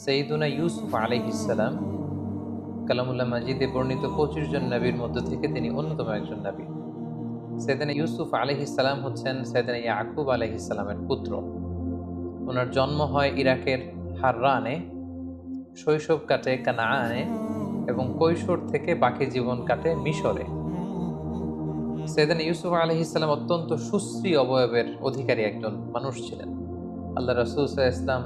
সৈয়দুনা ইউসুফ আলাইহিস সালাম কালামুল্লাহ মাজিদে বর্ণিত 25 জন নবীর মধ্য থেকে তিনি অন্যতম একজন নবী। সৈয়দনা ইউসুফ আলাইহিস সালাম হচ্ছেন সৈয়দনা ইয়াকুব আলাইহিস সালামের পুত্র। ওনার জন্ম হয় ইরাকের হাররানে, শৈশব কাটে কানাআনে এবং কৈশোর থেকে বাকি জীবন কাটে মিশরে। সৈয়দনা ইউসুফ আলাইহিস সালাম অত্যন্ত সুশ্রী অবয়বের অধিকারী একজন মানুষ ছিলেন। আল্লাহ রাসূল সাল্লাল্লাহু আলাইহি ওয়াসাল্লাম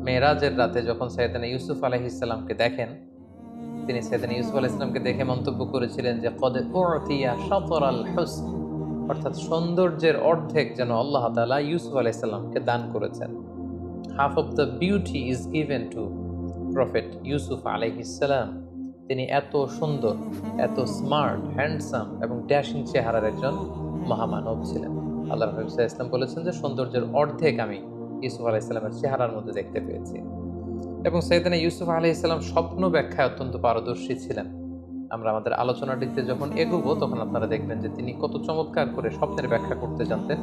মেরাজের রাতে যখন সৈয়দনা ইউসুফ আলাইহিস সালামকে দেখেন, তিনি সৈয়দনা ইউসুফ আলাইহিস সালামকে দেখে মন্তব্য করেছিলেন যে কদ উতিয়া শাতরাল হুসন, অর্থাৎ সৌন্দর্যের অর্ধেক যেন আল্লাহ তাআলা ইউসুফ আলাইহিস সালামকে দান করেছেন। Half of the beauty is given two prophet Yusuf আলাইহিস সালাম। তিনি এত সুন্দর, এত স্মার্ট, হ্যান্ডসাম এবং ড্যাশিং চেহারার একজন মহামানব ছিলেন। আল্লাহ রাসূল সাল্লাল্লাহু আলাইহি ওয়াসাল্লাম বলেছেন যে সৌন্দর্যের অর্ধেক আমি ইউসুফ আলাইহিস সালামের চেহারার মধ্যে দেখতে পেয়েছি। এবং সৈয়দনা ইউসুফ আলাইহিস সালাম স্বপ্ন ব্যাখ্যায় অত্যন্ত পারদর্শী ছিলেন। আমরা আমাদের আলোচনাটিতে যখন এগোবো তখন আপনারা দেখবেন যে তিনি কত চমৎকার করে স্বপ্নের ব্যাখ্যা করতে জানতেন।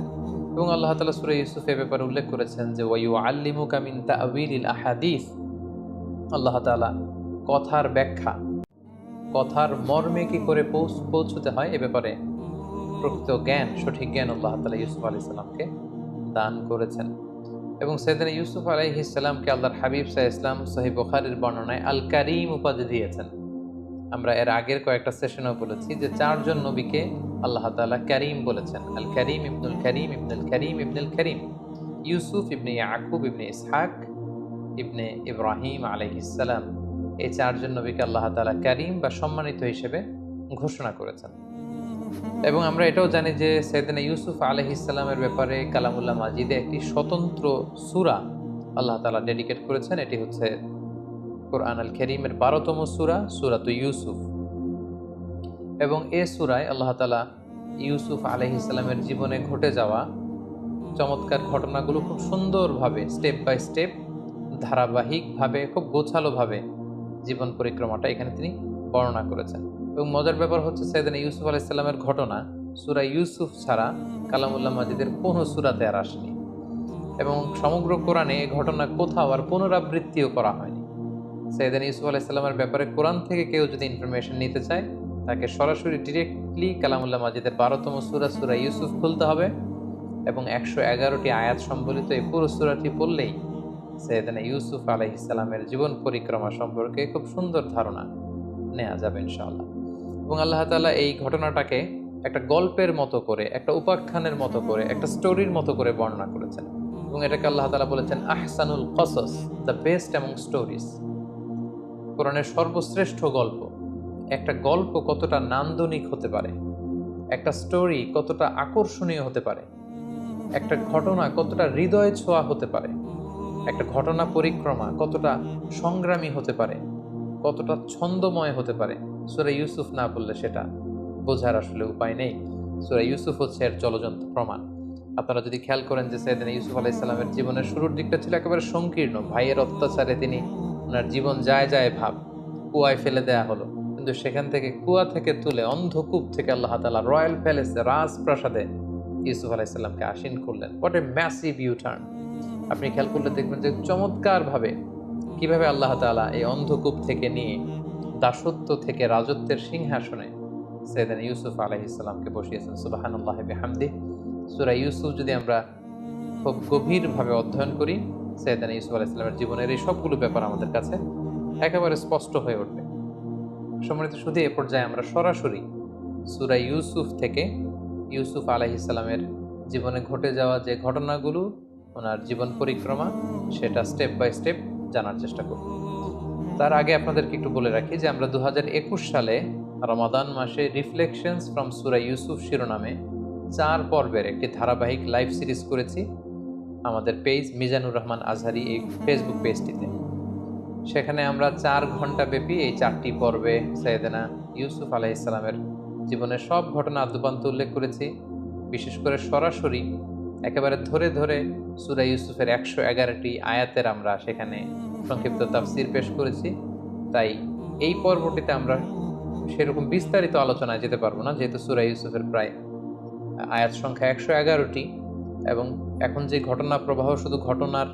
এবং আল্লাহ তাআলা সূরা ইউসুফ এ ব্যাপারে উল্লেখ করেছেন যে ওয়ায়ুআল্লিমুকা মিন তা'ওয়িলিল আহাদিস, আল্লাহ তাআলা কথার ব্যাখ্যা, কথার মর্মে কি করে পৌঁছতে হয় এ ব্যাপারে প্রকৃত জ্ঞান, সঠিক জ্ঞান আল্লাহ তাআলা ইউসুফ আলাইহিস সালামকে দান করেছেন। এবং সৈয়দনা ইউসুফ আলাইহিস সালামকে আল্লাহর হাবিব সাল্লাল্লাহু আলাইহি ওয়াসাল্লাম সহিহ বুখারীর বর্ণনায় আল কারীম উপাধি দিয়েছেন। আমরা এর আগের কয়েকটা সেশনেও বলেছি যে চারজন নবীকে আল্লাহ তাআলা কারীম বলেছেন। আল কারীম ইবনুল কারীম ইবনুল কারীম ইবনুল কারীম, ইউসুফ ইবনে ইয়াকুব ইবনে ইসহাক ইবনে ইব্রাহিম আলাইহিস সালাম। এই চারজন নবীকে আল্লাহ তাআলা কারীম বা সম্মানিত হিসেবে ঘোষণা করেছেন। এবং আমরা এটাও জানি যে সৈয়দনা ইউসুফ আলাইহিস সালামের ব্যাপারে কালামুল্লাহ মাজিদে একটি স্বতন্ত্র সূরা আল্লাহ তাআলা ডেডিকেট করেছেন। এটি হচ্ছে কোরআন আল কারীমের 12তম সূরা, সূরাতু ইউসুফ। এবং এই সূরায় আল্লাহ তাআলা ইউসুফ আলাইহিস সালামের জীবনে ঘটে যাওয়া চমৎকার ঘটনাগুলো খুব সুন্দরভাবে স্টেপ বাই স্টেপ, ধারাবাহিকভাবে, খুব গোছালোভাবে জীবন পরিক্রমাটা এখানে তিনি বর্ণনা করেছেন। এবং মজার ব্যাপার হচ্ছে সৈয়দনা ইউসুফ আলাইহিস সালামের ঘটনা সূরা ইউসুফ ছাড়া কালামুল্লাহ মাজিদের কোনো সূরাতে আর আসেনি। এবং সমগ্র কোরআনে এই ঘটনা কোথাও আর পুনরাবৃত্তিও করা হয়নি। সৈয়দনা ইউসুফ আলাইহিস সালামের ব্যাপারে কোরআন থেকে কেউ যদি ইনফরমেশন নিতে চায়, তাকে সরাসরি ডিরেক্টলি কালামুল্লাহ মাজিদের 12তম সূরা, সূরা ইউসুফ খুলতে হবে এবং 111টি আয়াত সম্বলিত এই পুরো সূরাটি পড়লেই সৈয়দনা ইউসুফ আলাইহিস সালামের জীবন পরিক্রমা সম্পর্কে খুব সুন্দর ধারণা নেওয়া যাবে ইনশাআল্লাহ। এবং আল্লাহ তাআলা এই ঘটনাটাকে একটা গল্পের মতো করে, একটা উপাখ্যানের মতো করে, একটা স্টোরির মতো করে বর্ণনা করেছেন। এবং এটাকে আল্লাহ তাআলা বলেছেন আহসানুল কসস, দ্য বেস্ট অ্যামং স্টোরিজ। কোরআনের সর্বশ্রেষ্ঠ গল্প। একটা গল্প কতটা নান্দনিক হতে পারে, একটা স্টোরি কতটা আকর্ষণীয় হতে পারে, একটা ঘটনা কতটা হৃদয় ছোঁয়া হতে পারে, একটা ঘটনা পরিক্রমা কতটা সংগ্রামী হতে পারে, কতটা ছন্দময় হতে পারে, সূরা ইউসুফ না বললে সেটা বোঝার আসলে উপায় নেই। সূরা ইউসুফ হচ্ছে এর জলজন্ত প্রমাণ। আপনারা যদি খেয়াল করেন যে সৈয়দনা ইউসুফ আলাইহিস সালামের জীবনের শুরুর দিকটা ছিল একেবারে সংকীর্ণ। ভাইয়ের অত্যাচারে তিনি ওনার জীবন যায় যায় ভাব, কুয়ায় ফেলে দেয়া হলো। কিন্তু সেখান থেকে, কুয়া থেকে তুলে, অন্ধকূপ থেকে আল্লাহ তাআলা রয়্যাল প্যালেসে, রাজপ্রাসাদে ইউসুফ আলাইহিস সালামকে আসীন করলেন। What a massive U turn! আপনি খেয়াল করলে দেখবেন যে চমৎকারভাবে কিভাবে আল্লাহ তাআলা এই অন্ধকূপ থেকে নিয়ে দাসত্ব থেকে রাজত্বের সিংহাসনে সৈয়দনা ইউসুফ আলাইহিস সালামকে বসিয়েছেন। সুবহানাল্লাহি বিহামদিহি। সূরা ইউসুফ যদি আমরা খুব গভীরভাবে অধ্যয়ন করি, সৈয়দনা ইউসুফ আলাইহিস সালামের জীবনের এই সবগুলো ব্যাপার আমাদের কাছে একেবারে স্পষ্ট হয়ে উঠবে। সম্মানিত শুধু এ পর্যায়ে আমরা সরাসরি সূরা ইউসুফ থেকে ইউসুফ আলাইহিস সালামের জীবনে ঘটে যাওয়া যে ঘটনাগুলো, ওনার জীবন পরিক্রমা, সেটা স্টেপ বাই স্টেপ জানার চেষ্টা করব। তার আগে আপনাদেরকে একটু বলে রাখি যে আমরা 2021 সালে রমাদান মাসে রিফ্লেকশনস ফ্রম সূরা ইউসুফ শিরোনামে 4 পর্বের একটি ধারাবাহিক লাইভ সিরিজ করেছি আমাদের পেজ মিজানুর রহমান আজহারি এই ফেসবুক পেজটিতে। সেখানে আমরা 4 ঘন্টা ব্যাপী এই 4টি পর্বে সৈয়দনা ইউসুফ আলাইহিস সালামের জীবনের সব ঘটনা আদ্যোপান্ত উল্লেখ করেছি। বিশেষ করে সরাসরি একেবারে ধরে ধরে সূরা ইউসুফের 111টি আয়াতের আমরা সেখানে সংক্ষিপ্ত তাফসীর পেশ করেছি। তাই এই পর্বটিতে আমরা সেরকম বিস্তারিত আলোচনায় যেতে পারবো না, যেহেতু সূরা ইউসুফের প্রায় আয়াত সংখ্যা 111টি এবং এখন যে ঘটনা প্রবাহ শুধু ঘটনার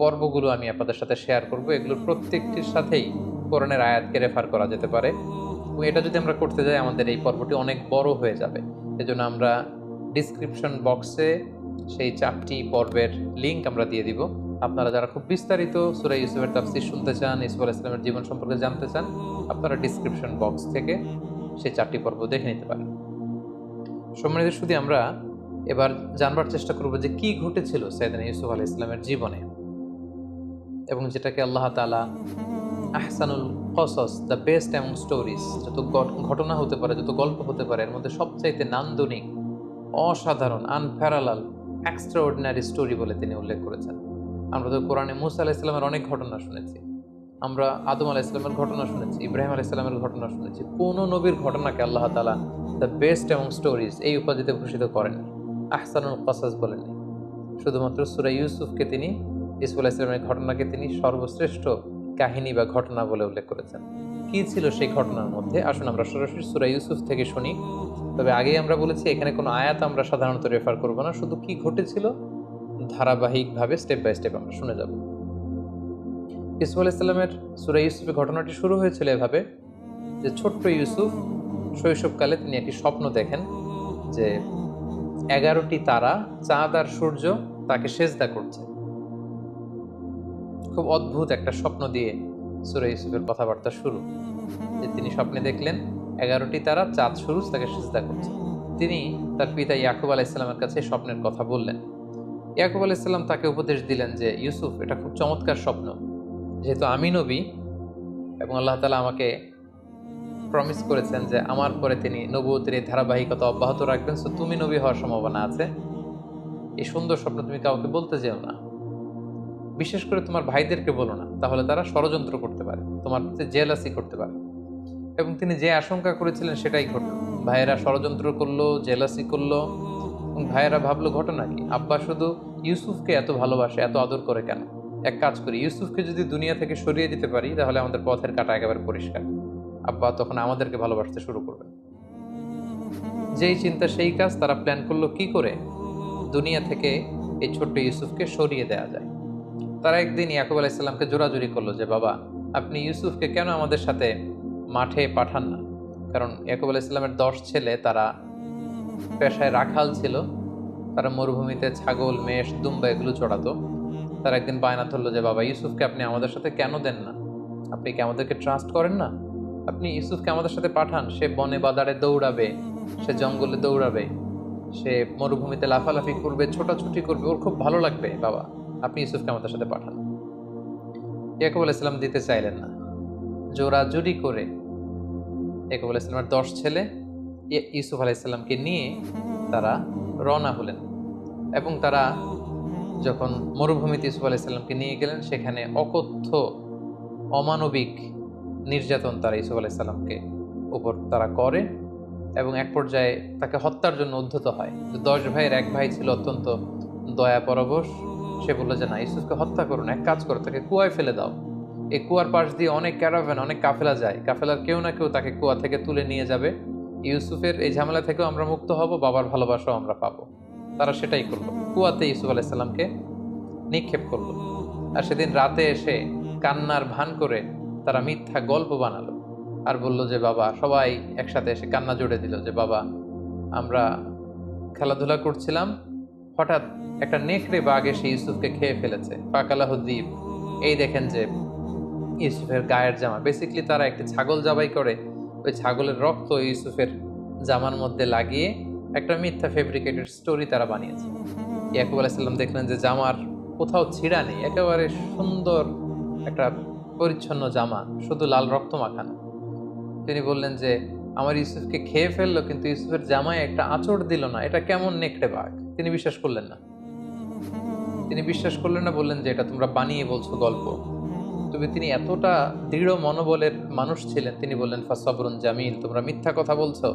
পর্বগুলো আমি আপনাদের সাথে শেয়ার করব। এগুলোর প্রত্যেকটির সাথেই কোরআনের আয়াতকে রেফার করা যেতে পারে, এবং এটা যদি আমরা করতে যাই আমাদের এই পর্বটি অনেক বড় হয়ে যাবে। এজন্য আমরা ডিসক্রিপশন বক্সে সেই 4টি পর্বের লিঙ্ক আমরা দিয়ে দিব। আপনারা যারা খুব বিস্তারিত সূরা ইউসুফের তাফসীর শুনতে চান, ইউসুফ আলাইহিস সালামের জীবন সম্পর্কে জানতে চান, আপনারা ডিসক্রিপশন বক্স থেকে সেই 4টি পর্ব দেখে নিতে পারেন। সম্মানিত শুধু আমরা এবার জানবার চেষ্টা করব যে কি ঘটেছিল সাইয়েদনা ইউসুফ আলাইহিস সালামের জীবনে, এবং যেটাকে আল্লাহ তাআলা আহসানুল কসস, দ্য বেস্ট অ্যামং স্টোরিজ, যত ঘটনা হতে পারে, যত গল্প হতে পারে, এর মধ্যে সবচাইতে নান্দনিক, অসাধারণ, আনপ্যারালাল, এক্সট্রাঅর্ডিনারি স্টোরি বলে তিনি উল্লেখ করেছেন। আমরা তো কোরআনে মুসা আলাইহিস সালামের অনেক ঘটনা শুনেছি, আমরা আদম আলাইহিস সালামের ঘটনা শুনেছি, ইব্রাহিম আলাইহিস সালামের ঘটনা শুনেছি। কোন নবীর ঘটনাকে আল্লাহ তাআলা দ্য বেস্ট অ্যামং স্টোরিজ এই উপাধিতে ভূষিত করেন, আহসানুল কসস বলেননি। শুধুমাত্র সূরা ইউসুফকে তিনি, ইউসুফ আলাইহিস সালামের ঘটনাকে তিনি সর্বশ্রেষ্ঠ কাহিনী বা ঘটনা বলে উল্লেখ করেছেন। কি ছিল সেই ঘটনার মধ্যে? আসুন আমরা সরাসরি সূরা ইউসুফ থেকে শুনি। তবে আগেই আমরা বলেছি এখানে কোনো আয়াত আমরা সাধারণত রেফার করব না, শুধু কি ঘটেছিল ধারাবাহিকভাবে স্টেপ বাই স্টেপ আমরা শুনে যাব। ইউসুফ আলাইহিস সালামের সূরা ইউসুফের ঘটনাটি শুরু হয়েছিল এভাবে যে ছোট্ট ইউসুফ শৈশবকালে তিনি একটি স্বপ্ন দেখেন যে 11টি তারা, চাঁদ আর সূর্য তাকে সেজদা করছে। খুব অদ্ভুত একটা স্বপ্ন দিয়ে সূরা ইউসুফের কথাবার্তা শুরু, যে তিনি স্বপ্নে দেখলেন 11টি তারা, চাঁদ, সূর্য তাকে সিজদা করছে। তিনি তার পিতা ইয়াকুব আলাইহিস সালামের কাছে স্বপ্নের কথা বললেন। ইয়াকুব আলাইহিস সালাম তাকে উপদেশ দিলেন যে ইউসুফ, এটা খুব চমৎকার স্বপ্ন, যেহেতু আমি নবী এবং আল্লাহ তাআলা আমাকে প্রমিস করেছেন যে আমার পরে তিনি নবুয়তের এই ধারাবাহিকতা অব্যাহত রাখবেন, সো তুমি নবী হওয়ার সম্ভাবনা আছে। এই সুন্দর স্বপ্ন তুমি কাউকে বলতে যেও না, বিশেষ করে তোমার ভাইদেরকে বলো না, তাহলে তারা ষড়যন্ত্র করতে পারে, তোমার প্রতি জেলাসি করতে পারে। এবং তিনি যে আশঙ্কা করেছিলেন সেটাই ঘটল। ভাইয়েরা ষড়যন্ত্র করলো, জেলাসি করলো, এবং ভাইয়েরা ভাবলো ঘটনা কি, আব্বা শুধু ইউসুফকে এত ভালোবাসে, এত আদর করে কেন? এক কাজ করি, ইউসুফকে যদি দুনিয়া থেকে সরিয়ে দিতে পারি তাহলে আমাদের পথের কাঁটা একেবারে পরিষ্কার। আব্বা তখন আমাদেরকে ভালোবাসতে শুরু করবে। যেই চিন্তা সেই কাজ। তারা প্ল্যান করলো কি করে দুনিয়া থেকে এই ছোট্ট ইউসুফকে সরিয়ে দেওয়া যায়। তারা একদিন ইয়াকুব আলাইহিস সালামকে জোরাজুরি করলো যে বাবা, আপনি ইউসুফকে কেন আমাদের সাথে মাঠে পাঠান না? কারণ ইয়াকুব আলাইহিস সালামের 10 ছেলে, তারা পেশায় রাখাল ছিল, তারা মরুভূমিতে ছাগল, মেষ, দুম্বা এগুলো চড়াতো। তারা একদিন বায়না ধরলো যে বাবা, ইউসুফকে আপনি আমাদের সাথে কেন দেন না? আপনি কি আমাদেরকে ট্রাস্ট করেন না? আপনি ইউসুফকে আমাদের সাথে পাঠান, সে বনে বাদারে দৌড়াবে, সে জঙ্গলে দৌড়াবে, সে মরুভূমিতে লাফালাফি করবে, ছোটাছুটি করবে, ওর খুব ভালো লাগবে। বাবা, আপনি ইউসুফকে আমাদের সাথে পাঠান। ইয়াকুব আলাইহিস সালাম দিতে চাইলেন না। জোরাজুরি করে ইয়াকুব আলাইহিস সালামের 10 ছেলে ইউসুফ আলাইহিস সালামকে নিয়ে তারা রওনা হলেন, এবং তারা যখন মরুভূমিতে ইউসুফ আলাইহিস সালামকে নিয়ে গেলেন, সেখানে অকথ্য অমানবিক নির্যাতন তারা ইউসুফ আলাইহিস সালামকে উপর তারা করে, এবং এক পর্যায়ে তাকে হত্যার জন্য উদ্ধত হয়। 10 ভাইয়ের এক ভাই ছিল অত্যন্ত দয়া পরবশ। সে বললো যে না, ইউসুফকে হত্যা করুন, এক কাজ করো, তাকে কুয়ায় ফেলে দাও। এই কুয়ার পাশ দিয়ে অনেক ক্যারাভ্যান, অনেক কাফেলা যায়, কাফেলার কেউ না কেউ তাকে কুয়া থেকে তুলে নিয়ে যাবে। ইউসুফের এই ঝামেলা থেকেও আমরা মুক্ত হব, বাবার ভালোবাসাও আমরা পাবো। তারা সেটাই করলো, কুয়াতে ইউসুফ আলাইহিস সালামকে নিক্ষেপ করলো। আর সেদিন রাতে এসে কান্নার ভান করে তারা মিথ্যা গল্প বানালো আর বলল যে বাবা, সবাই একসাথে এসে কান্না জুড়ে দিল যে বাবা, আমরা খেলাধুলা করছিলাম, হঠাৎ একটা নেকড়ে বাঘ এসে ইউসুফকে খেয়ে ফেলেছে, ফাকালাহুদ্দীপ। এই দেখেন যে ইউসুফের গায়ের জামা, বেসিক্যালি তারা একটি ছাগল জবাই করে ওই ছাগলের রক্ত ইউসুফের জামার মধ্যে লাগিয়ে একটা মিথ্যা ফেব্রিকেটেড স্টোরি তারা বানিয়েছে। ইয়াকুব আলাইহিস সালাম দেখলেন যে জামার কোথাও ছিঁড়া নেই, একেবারে সুন্দর একটা পরিচ্ছন্ন জামা, শুধু লাল রক্ত মাখানো। তিনি বললেন যে আমার ইউসুফকে খেয়ে ফেললো, কিন্তু ইউসুফের জামায় একটা আঁচড় দিল না, এটা কেমন নেকড়ে বাঘ? তিনি বিশ্বাস করলেন না। বললেন যে এটা তোমরা বানিয়ে বলছো গল্প। তবে তিনি এতটা দৃঢ় মনোবলের মানুষ ছিলেন, তিনি বললেন ফাসবরুন জামিল, তোমরা মিথ্যা কথা বলছো,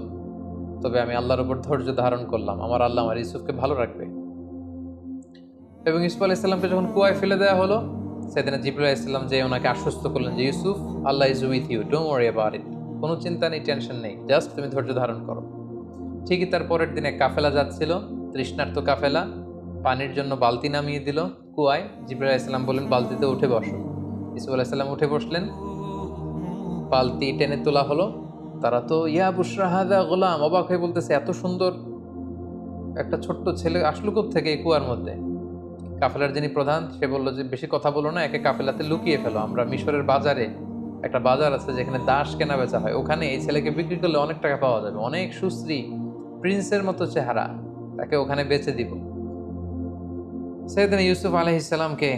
তবে আমি আল্লাহর উপর ধৈর্য ধারণ করলাম, আমার আল্লাহ আমার ইউসুফকে ভালো রাখবে। এবং ইউসুফ আলাইহিস সালামকে যখন কুয়ায় ফেলে দেওয়া হলো, সেদিনা জিবরাইল আলাইহিস সালাম যে ওনাকে আশ্বস্ত করলেন যে Yusuf, Allah is with you, don't worry about it, কোনো চিন্তা নেই, টেনশন নেই, জাস্ট তুমি ধৈর্য ধারণ করো। ঠিকই তার পরের দিনে কাফেলা যাচ্ছিল, তৃষ্ণার্ত কাফেলা, পানির জন্য বালতি নামিয়ে দিল, কুয়ায়। জিবরাইল আলাইহিস সালাম বললেন বালতিতে উঠে বসো। ইউসুফ আলাইহিস সালাম উঠে বসলেন, বালতি টেনে তোলা হলো। তারা তো ইয়া বুশরা হাযা গোলাম, অবাক হয়ে বলতেছে এত সুন্দর একটা ছোট্ট ছেলে আসলো কোত্থেকে এই কুয়ার মধ্যে। কাফেলার যিনি প্রধান সে বলল যে বেশি কথা বলো না, একে কাফেলাতে লুকিয়ে ফেলো। আমরা মিশরের বাজারে, একটা বাজার আছে যেখানে দাস কেনা বেচা হয়, ওখানে এই ছেলেকে বিক্রি করলে অনেক টাকা পাওয়া যাবে, অনেক সুশ্রী প্রিন্সের মতো চেহারা, তাকে ওখানে বেচে দিব। সাইয়েদনা ইউসুফ আলাইহিস সালামকে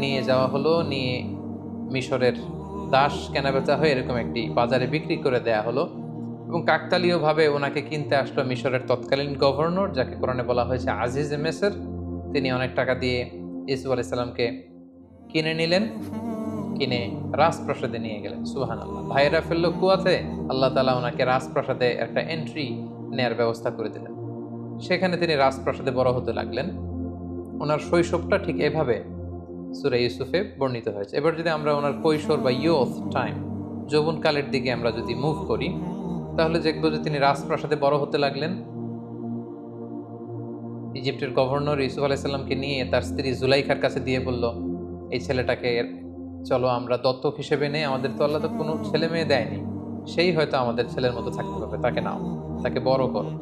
নিয়ে যাওয়া হলো, নিয়ে মিশরের দাস কেনাবেচা হয়ে এরকম একটি বাজারে বিক্রি করে দেয়া হলো। এবং কাকতালীয়ভাবে ওনাকে কিনতে আসলো মিশরের তৎকালীন গভর্নর, যাকে কোরআনে বলা হয়েছে আজিজে মেসর। তিনি অনেক টাকা দিয়ে ইউসুফ আলাইহিস সালামকে কিনে নিলেন, কিনে রাজপ্রাসাদে নিয়ে গেলেন। সুবহানাল্লাহ। ভাইয়েরা ফেললো কুয়াতে, আল্লাহ তাআলা ওনাকে রাজপ্রাসাদে একটা এন্ট্রি নেয়ার ব্যবস্থা করে দিলেন। সেখানে তিনি রাজপ্রাসাদে বড় হতে লাগলেন। ওনার শৈশবটা ঠিক এভাবে সূরা ইউসুফে বর্ণিত হয়েছে। এবার যদি আমরা ওনার কৈশোর বা ইয়ুথ টাইম, যৌবনকালের দিকে আমরা যদি মুভ করি, তাহলে দেখব যে তিনি রাজপ্রাসাদে বড় হতে লাগলেন। ইজিপ্টের গভর্নর ইউসুফ আলাইহিস সালামকে নিয়ে তার স্ত্রী জুলাইখার কাছে দিয়ে বলল, এই ছেলেটাকে চলো আমরা দত্তক হিসেবে নেই, আমাদের তো আল্লাহ তো কোনো ছেলে মেয়ে দেয়নি, সেই হয়তো আমাদের ছেলের মতো থাকতে পারবে, তাকে নাও, তাকে বড় করো।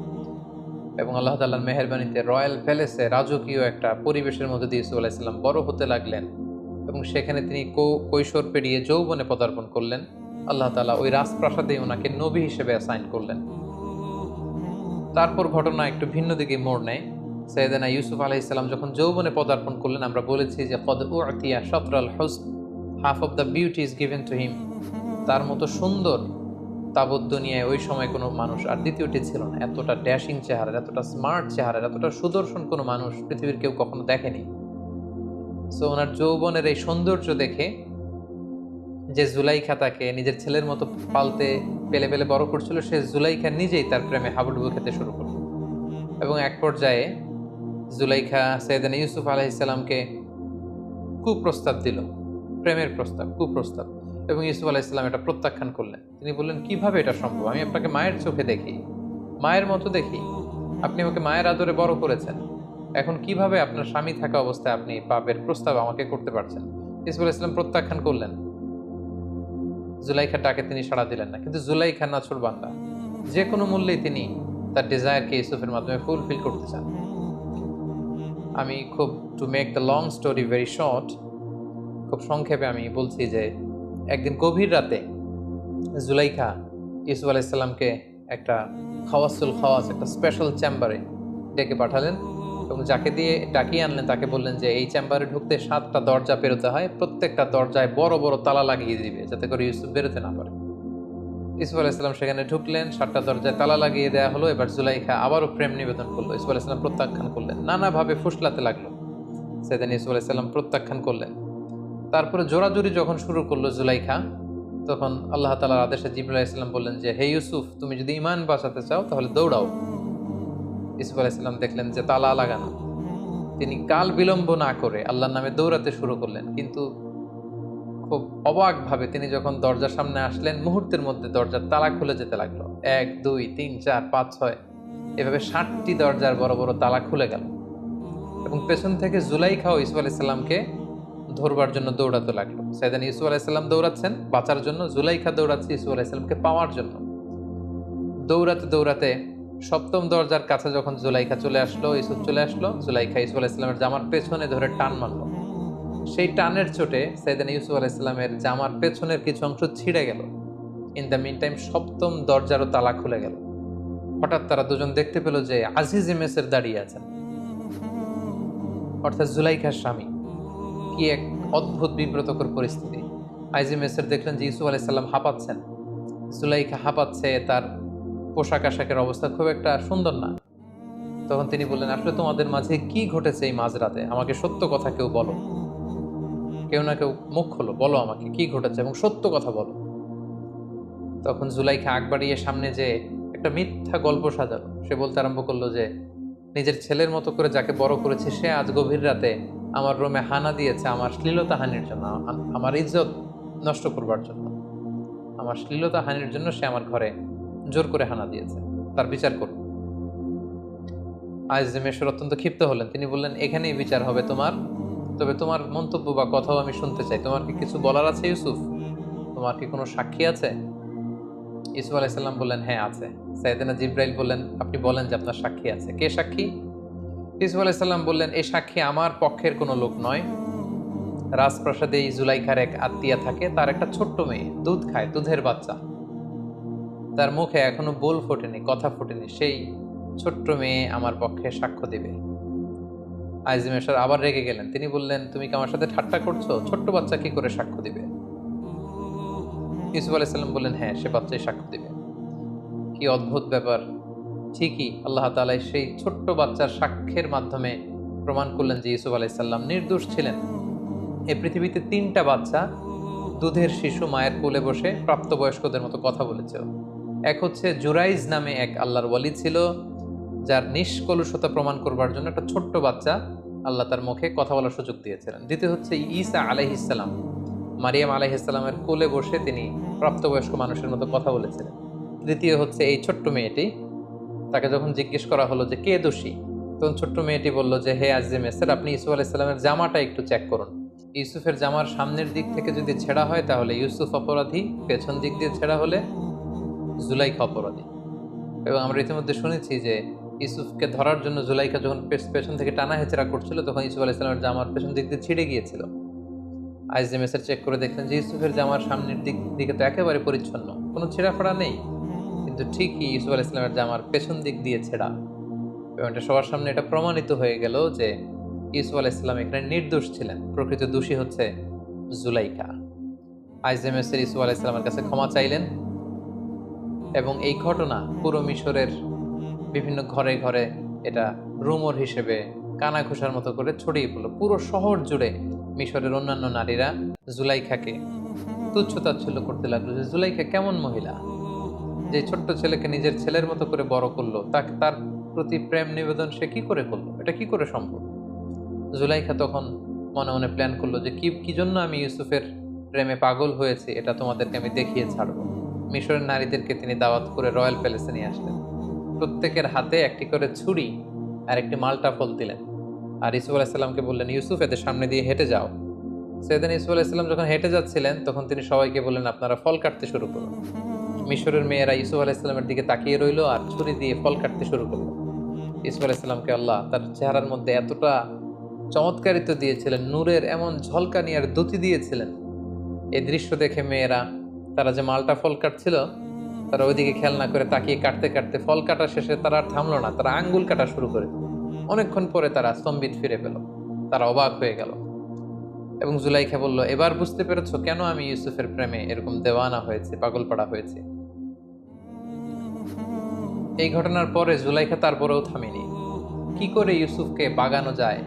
এবং আল্লাহ তাআলার মেহেরবানিতে রয়্যাল প্যালেসে রাজকীয় একটা পরিবেশের মধ্যে দিয়ে ইউসুফ আলাইহিস সালাম বড় হতে লাগলেন। এবং সেখানে তিনি কৈশোর পেরিয়ে যৌবনে পদার্পণ করলেন। আল্লাহ তাআলা ওই রাজপ্রাসাদে ওনাকে নবী হিসেবে অ্যাসাইন করলেন। তারপর ঘটনা একটু ভিন্ন দিকে মোড় নেয়। সাইয়েদনা ইউসুফ আলাইহিস সালাম যখন যৌবনে পদার্পণ করলেন, আমরা বলেছি যে কদ উতিয়া শাতরাল হুসন, half of the beauty is given to him. তার মতো সুন্দর তাবৎ দুনিয়ায় ওই সময় কোনো মানুষ আর দ্বিতীয়টি ছিল না। এতটা ড্যাশিং চেহারা, এতটা স্মার্ট চেহারা, এতটা সুদর্শন কোনো মানুষ পৃথিবীর কেউ কখনো দেখেনি। সো ওনার যৌবনের এই সৌন্দর্য দেখে যে জুলাইখা তাকে নিজের ছেলের মতো পালতে পেলে পেলে বড় করছিল, সে জুলাইখা নিজেই তার প্রেমে হাবুডুবু খেতে শুরু করল। এবং এক পর্যায়ে জুলাইখা সাইয়েদনা ইউসুফ আলাইহিস সালামকে কুপ্রস্তাব দিল, প্রেমের প্রস্তাব, কুপ্রস্তাব। এবং ইউসুফ আলাইহিস সালাম এটা প্রত্যাখ্যান করলেন। তিনি বললেন, কিভাবে এটা সম্ভব? আমি আপনাকে মায়ের চোখে দেখি, মায়ের মতো দেখি, আপনি আমাকে মায়ের আদরে বড় করেছেন, এখন কিভাবে আপনার স্বামী থাকা অবস্থায় আপনি পাপের প্রস্তাব আমাকে করতে পারছেন? ইউসুফ আলাইহিস সালাম প্রত্যাখ্যান করলেন। জুলাইখার ডাকে তিনি সাড়া দিলেন না। কিন্তু জুলাইখা নাছোড়বান্দা, যে কোনো মূল্যেই তিনি তার ডিজায়ারকে ইউসুফের মাধ্যমে ফুলফিল করতে চান। আমি খুব, to make the long story very short, খুব সংক্ষেপে আমি বলছি যে একদিন গভীর রাতে জুলাইখা ইউসুফ আলাইহিস সালামকে একটা খাওয়াস, একটা স্পেশাল চেম্বারে ডেকে পাঠালেন এবং যাকে দিয়ে ডাকিয়ে আনলেন তাকে বললেন যে এই চেম্বারে ঢুকতে 7টা দরজা পেরোতে হয়, প্রত্যেকটা দরজায় বড় বড় তালা লাগিয়ে দিবে যাতে করে ইউসুফ বেরোতে না পারে। ইউসুফ আলাইহিস সালাম সেখানে ঢুকলেন, 7টা দরজায় তালা লাগিয়ে দেওয়া হলো। এবার জুলাইখা আবারও প্রেম নিবেদন করলো। ইউসুফ আলাইহিস সালাম প্রত্যাখ্যান করলেন, নানাভাবে ফুসলাতে লাগলো। সেদিন ইউসুফ আলাইহিস সালাম প্রত্যাখ্যান করলেন। তারপরে জোরাজুরি যখন শুরু করলো জুলাইখা, তখন আল্লাহ তাআলার আদেশে জিবরাইল আলাইহিস সালাম বললেন যে হে ইউসুফ, তুমি যদি ঈমান বাঁচাতে চাও তাহলে দৌড়াও। ইউসুফ আলাইহিস সালাম দেখলেন যে তালা লাগানো। তিনি কাল বিলম্ব না করে আল্লাহর নামে দৌড়াতে শুরু করলেন। কিন্তু খুব অবাকভাবে তিনি যখন দরজার সামনে আসলেন, মুহূর্তের মধ্যে দরজার তালা খুলে যেতে লাগলো। 1 2 3 4 5 6 এভাবে 60টি দরজার বড় বড় তালা খুলে গেল। এবং পেছন থেকে জুলাইখাও ইউসুফ আলাইহিস সালামকে ধরবার জন্য দৌড়াতে লাগলো। সাইয়েদনা ইউসুফ আলাইহিস সালাম দৌড়াচ্ছেন বাঁচার জন্য, জুলাইখা দৌড়াচ্ছে ইউসুফ আলাইহিস সালামকে পাওয়ার জন্য। দৌড়াতে দৌড়াতে 7ম দরজার কাছে যখন জুলাইখা চলে আসলো, ইউসুফ চলে আসলো, জুলাইখা ইউসুফ আলাইহিস সালামের জামার পেছনে ধরে টান মারলো। সেই টানের চোটে সাইয়েদনা ইউসুফ আলাইহিস সালামের জামার পেছনের কিছু অংশ ছিঁড়ে গেল। ইন দ্য মিন টাইম 7ম দরজারও তালা খুলে গেল। হঠাৎ তারা দুজন দেখতে পেল যে আজিজে মেসর দাঁড়িয়ে আছেন, অর্থাৎ জুলাইখার স্বামী। কি এক অদ্ভুত বিব্রতকর পরিস্থিতি। আইজি মেসর দেখলেন যে ইউসুফ আলাইহিস সালাম হাঁপাচ্ছেন, জুলাইখা হাঁপাচ্ছে, তার পোশাক আশাকের অবস্থা খুব একটা সুন্দর না। তখন তিনি বললেন, আসলে তোমাদের মাঝে কি ঘটেছে এই মাঝরাতে? আমাকে সত্য কথা কেউ বলো, কেউ না কেউ মুখ খোলো, বলো আমাকে কি ঘটেছে এবং সত্য কথা বলো। তখন জুলাইখা আগ বাড়িয়ে সামনে যে একটা মিথ্যা গল্প সাজালো। সে বলতে আরম্ভ করলো যে নিজের ছেলের মতো করে যাকে বড় করেছে সে আজ গভীর রাতে আমার রুমে হানা দিয়েছে আমার শ্লীলতা হানির জন্য, আমার ইজ্জত নষ্ট করবার জন্য, আমার শ্লীলতা হানির জন্য সে আমার ঘরে জোর করে হানা দিয়েছে, তার বিচার করুন। আইজ মেশর অত্যন্ত ক্ষিপ্ত হলেন। তিনি বললেন, এখানেই বিচার হবে তোমার, তবে তোমার মন্তব্য বা কথাও আমি শুনতে চাই। তোমার কি কিছু বলার আছে ইউসুফ? তোমার কি কোনো সাক্ষী আছে? ইউসুফ আলাইসাল্লাম বললেন, হ্যাঁ আছে। সাইয়েদনা জিব্রাইল বললেন, আপনি বলেন যে আপনার সাক্ষী আছে। কে সাক্ষী? ইউসুফ আলাইসাল্লাম বললেন, এই সাক্ষী আমার পক্ষের কোনো লোক নয়। রাজপ্রাসাদে এই জুলাইখার এক আত্মীয়া থাকে, তার একটা ছোট্ট মেয়ে দুধ খায়, দুধের বাচ্চা। তার মুখে এখনো বোল ফোটেনি, কথা ফোটেনি, সেই ছোট্ট মেয়ে আমার পক্ষে সাক্ষ্য দিবে। আইজিমেশার আবার রেগে গেলেন। তিনি বললেন, তুমি কি আমার সাথে ঠাট্টা করছো? ছোট্ট বাচ্চা কি করে সাক্ষ্য দিবে? ইউসুফ আলাইসাল্লাম বললেন, হ্যাঁ, সে বাচ্চাই সাক্ষ্য দিবে। কি অদ্ভুত ব্যাপার! ঠিকই আল্লাহ তাআলা সেই ছোট্ট বাচ্চার সাক্ষ্যের মাধ্যমে প্রমাণ করলেন যে ইউসুফ আলাইসাল্লাম নির্দোষ ছিলেন। এই পৃথিবীতে 3টা বাচ্চা দুধের শিশু মায়ের কোলে বসে প্রাপ্তবয়স্কদের মতো কথা বলেছে। এক হচ্ছে জুরাইজ নামে এক আল্লাহর ওয়ালি ছিল, যার নিষ্কলুষতা প্রমাণ করবার জন্য একটা ছোট্ট বাচ্চা আল্লাহ তার মুখে কথা বলার সুযোগ দিয়েছিলেন। দ্বিতীয় হচ্ছে ঈসা আলাইহিসসালাম, মারিয়াম আলাইহিসসালামের কোলে বসে তিনি প্রাপ্তবয়স্ক মানুষের মতো কথা বলেছিলেন। তৃতীয় হচ্ছে এই ছোট্ট মেয়েটি, তাকে যখন জিজ্ঞেস করা হলো যে কে দোষী, তখন ছোট্ট মেয়েটি বলল যে হে আজিম এসের, আপনি ইউসুফ আলাইসাল্লামের জামাটা একটু চেক করুন। ইউসুফের জামার সামনের দিক থেকে যদি ছেঁড়া হয় তাহলে ইউসুফ অপরাধী, পেছন দিক দিয়ে ছেঁড়া হলে জুলাইখা অপরাধী। এবং আমরা ইতিমধ্যে শুনেছি যে ইউসুফকে ধরার জন্য জুলাইখা যখন পেছন থেকে টানা হেচড়া করছিল, তখন ইউসুফ আলাইসাল্লামের জামার পেছন দিক দিয়ে ছিঁড়ে গিয়েছিল। আইজিম এসের চেক করে দেখলেন যে ইউসুফের জামার সামনের দিকে তো একেবারে পরিচ্ছন্ন, কোনো ছেঁড়া ফাড়া নেই, কিন্তু ঠিকই ইউসুফ আলাইসাল্লামের জামার পেছন দিক দিয়ে ছেঁড়া। এবং এটা সবার সামনে এটা প্রমাণিত হয়ে গেল যে ইউসুফ আলাইসাল্লাম এখানে নির্দোষ ছিলেন, প্রকৃত দোষী হচ্ছে জুলাইখা। আইজেমেসের ইউসুফ আলাইসাল্লামের কাছে ক্ষমা চাইলেন এবং এই ঘটনা পুরো মিশরের বিভিন্ন ঘরে ঘরে এটা রুমর হিসেবে কানা ঘোষার মতো করে ছড়িয়ে পড়লো। পুরো শহর জুড়ে মিশরের অন্যান্য নারীরা জুলাইখাকে তুচ্ছ তাচ্ছল্য করতে লাগলো যে জুলাইখা কেমন মহিলা, যে ছোট্ট ছেলেকে নিজের ছেলের মতো করে বড় করলো, তাকে তার প্রতি প্রেম নিবেদন সে কি করে করলো, এটা কি করে সম্ভব? জুলাইখা তখন মনে মনে প্ল্যান করলো যে কি জন্য আমি ইউসুফের প্রেমে পাগল হয়েছি এটা তোমাদেরকে আমি দেখিয়ে ছাড়বো। মিশরের নারীদেরকে তিনি দাওয়াত করে রয়্যাল প্যালেসে নিয়ে আসলেন। প্রত্যেকের হাতে একটি করে ছুরি আর একটি মাল্টা ফল দিলেন, আর ইউসুফ আলাইসাল্লামকে বললেন, ইউসুফ এদের সামনে দিয়ে হেঁটে যাও। সেদিন ইউসুফ আলাইসাল্লাম যখন হেঁটে যাচ্ছিলেন তখন তিনি সবাইকে বললেন, আপনারা ফল কাটতে শুরু করুন। মিশরের মেয়েরা ইউসুফ আলাইসাল্লামের দিকে তাকিয়ে রইল আর ছুরি দিয়ে ফল কাটতে শুরু করলো। ইউসুফ আলাইসাল্লামকে আল্লাহ তার চেহারার মধ্যে এতটা চমৎকারিত দিয়েছিলেন, নূরের এমন ঝলকানি আর দ্যুতি দিয়েছিলেন, এই দৃশ্য দেখে মেয়েরা, তারা যে মালটা ফল কাটছিল, তারা ওইদিকে খেয়াল না করে তাকিয়ে কাটতে কাটতে ফল কাটা শেষে তারা আর থামলো না, তারা আঙ্গুল কাটা শুরু করে। অনেকক্ষণ পরে তারা স্তম্ভিত ফিরে পেল, তারা অবাক হয়ে গেল। এবং জুলাইখা বলল, এবার বুঝতে পেরেছো কেন আমি ইউসুফের প্রেমে এরকম দেওয়ানা হয়েছে, পাগল পাড়া হয়েছে। এই ঘটনার পরে জুলাইখা তারপরেও থামেনি। কি করে ইউসুফকে বাগানো যায়,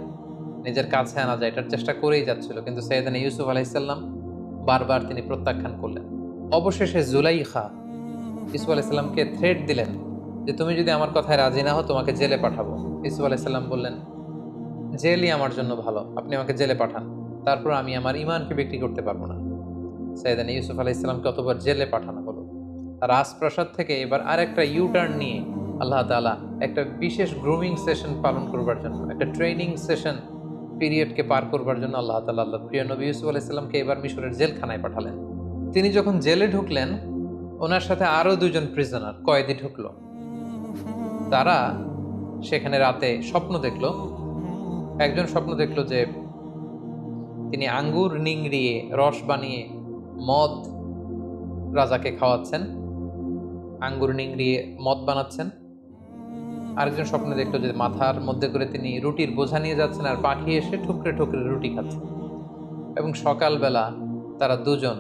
নিজের কাছে আনা যায়, এটার চেষ্টা করেই যাচ্ছিল, কিন্তু সাইয়েদনা ইউসুফ আলাইসাল্লাম বারবার তিনি প্রত্যাখ্যান করলেন। অবশেষে জুলাইখা ইউসুফ আলাইসাল্লামকে থ্রেট দিলেন যে তুমি যদি আমার কথায় রাজি না হও তোমাকে জেলে পাঠাবো। ইউসুফ আলাইসাল্লাম বললেন, জেলই আমার জন্য ভালো, আপনি আমাকে জেলে পাঠান, তারপর আমি আমার ইমানকে বিক্রি করতে পারবো না। সাইয়েদনা ইউসুফ আলাইসাল্লামকে অতবার জেলে পাঠানো হলো। রাজপ্রাসাদ থেকে এবার আরেকটা ইউটার্ন নিয়ে আল্লাহ তাআলা একটা বিশেষ গ্রুমিং সেশন পালন করবার জন্য, একটা ট্রেনিং সেশন পিরিয়ডকে পার করবার জন্য আল্লাহ তাআলা আল্লাহর প্রিয় নবী ইউসুফ আলাইসাল্লামকে এবার মিশরের জেলখানায় পাঠালেন। তিনি যখন জেলে ঢুকলেন, ওনার সাথে আরো 2জন প্রিজনার কয়েদি ঢুকলো। তারা সেখানে রাতে স্বপ্ন দেখলো। একজন স্বপ্ন দেখলো যে তিনি আঙ্গুর নিংড়িয়ে রস বানিয়ে মদ রাজাকে খাওয়াচ্ছেন, আঙ্গুর নিংড়িয়ে মদ বানাচ্ছেন। আরেকজন স্বপ্ন দেখলো যে মাথার মধ্যে করে তিনি রুটির বোঝা নিয়ে যাচ্ছেন আর পাখি এসে ঠুকরে ঠুকরে রুটি খাচ্ছেন। এবং সকালবেলা তারা 2জন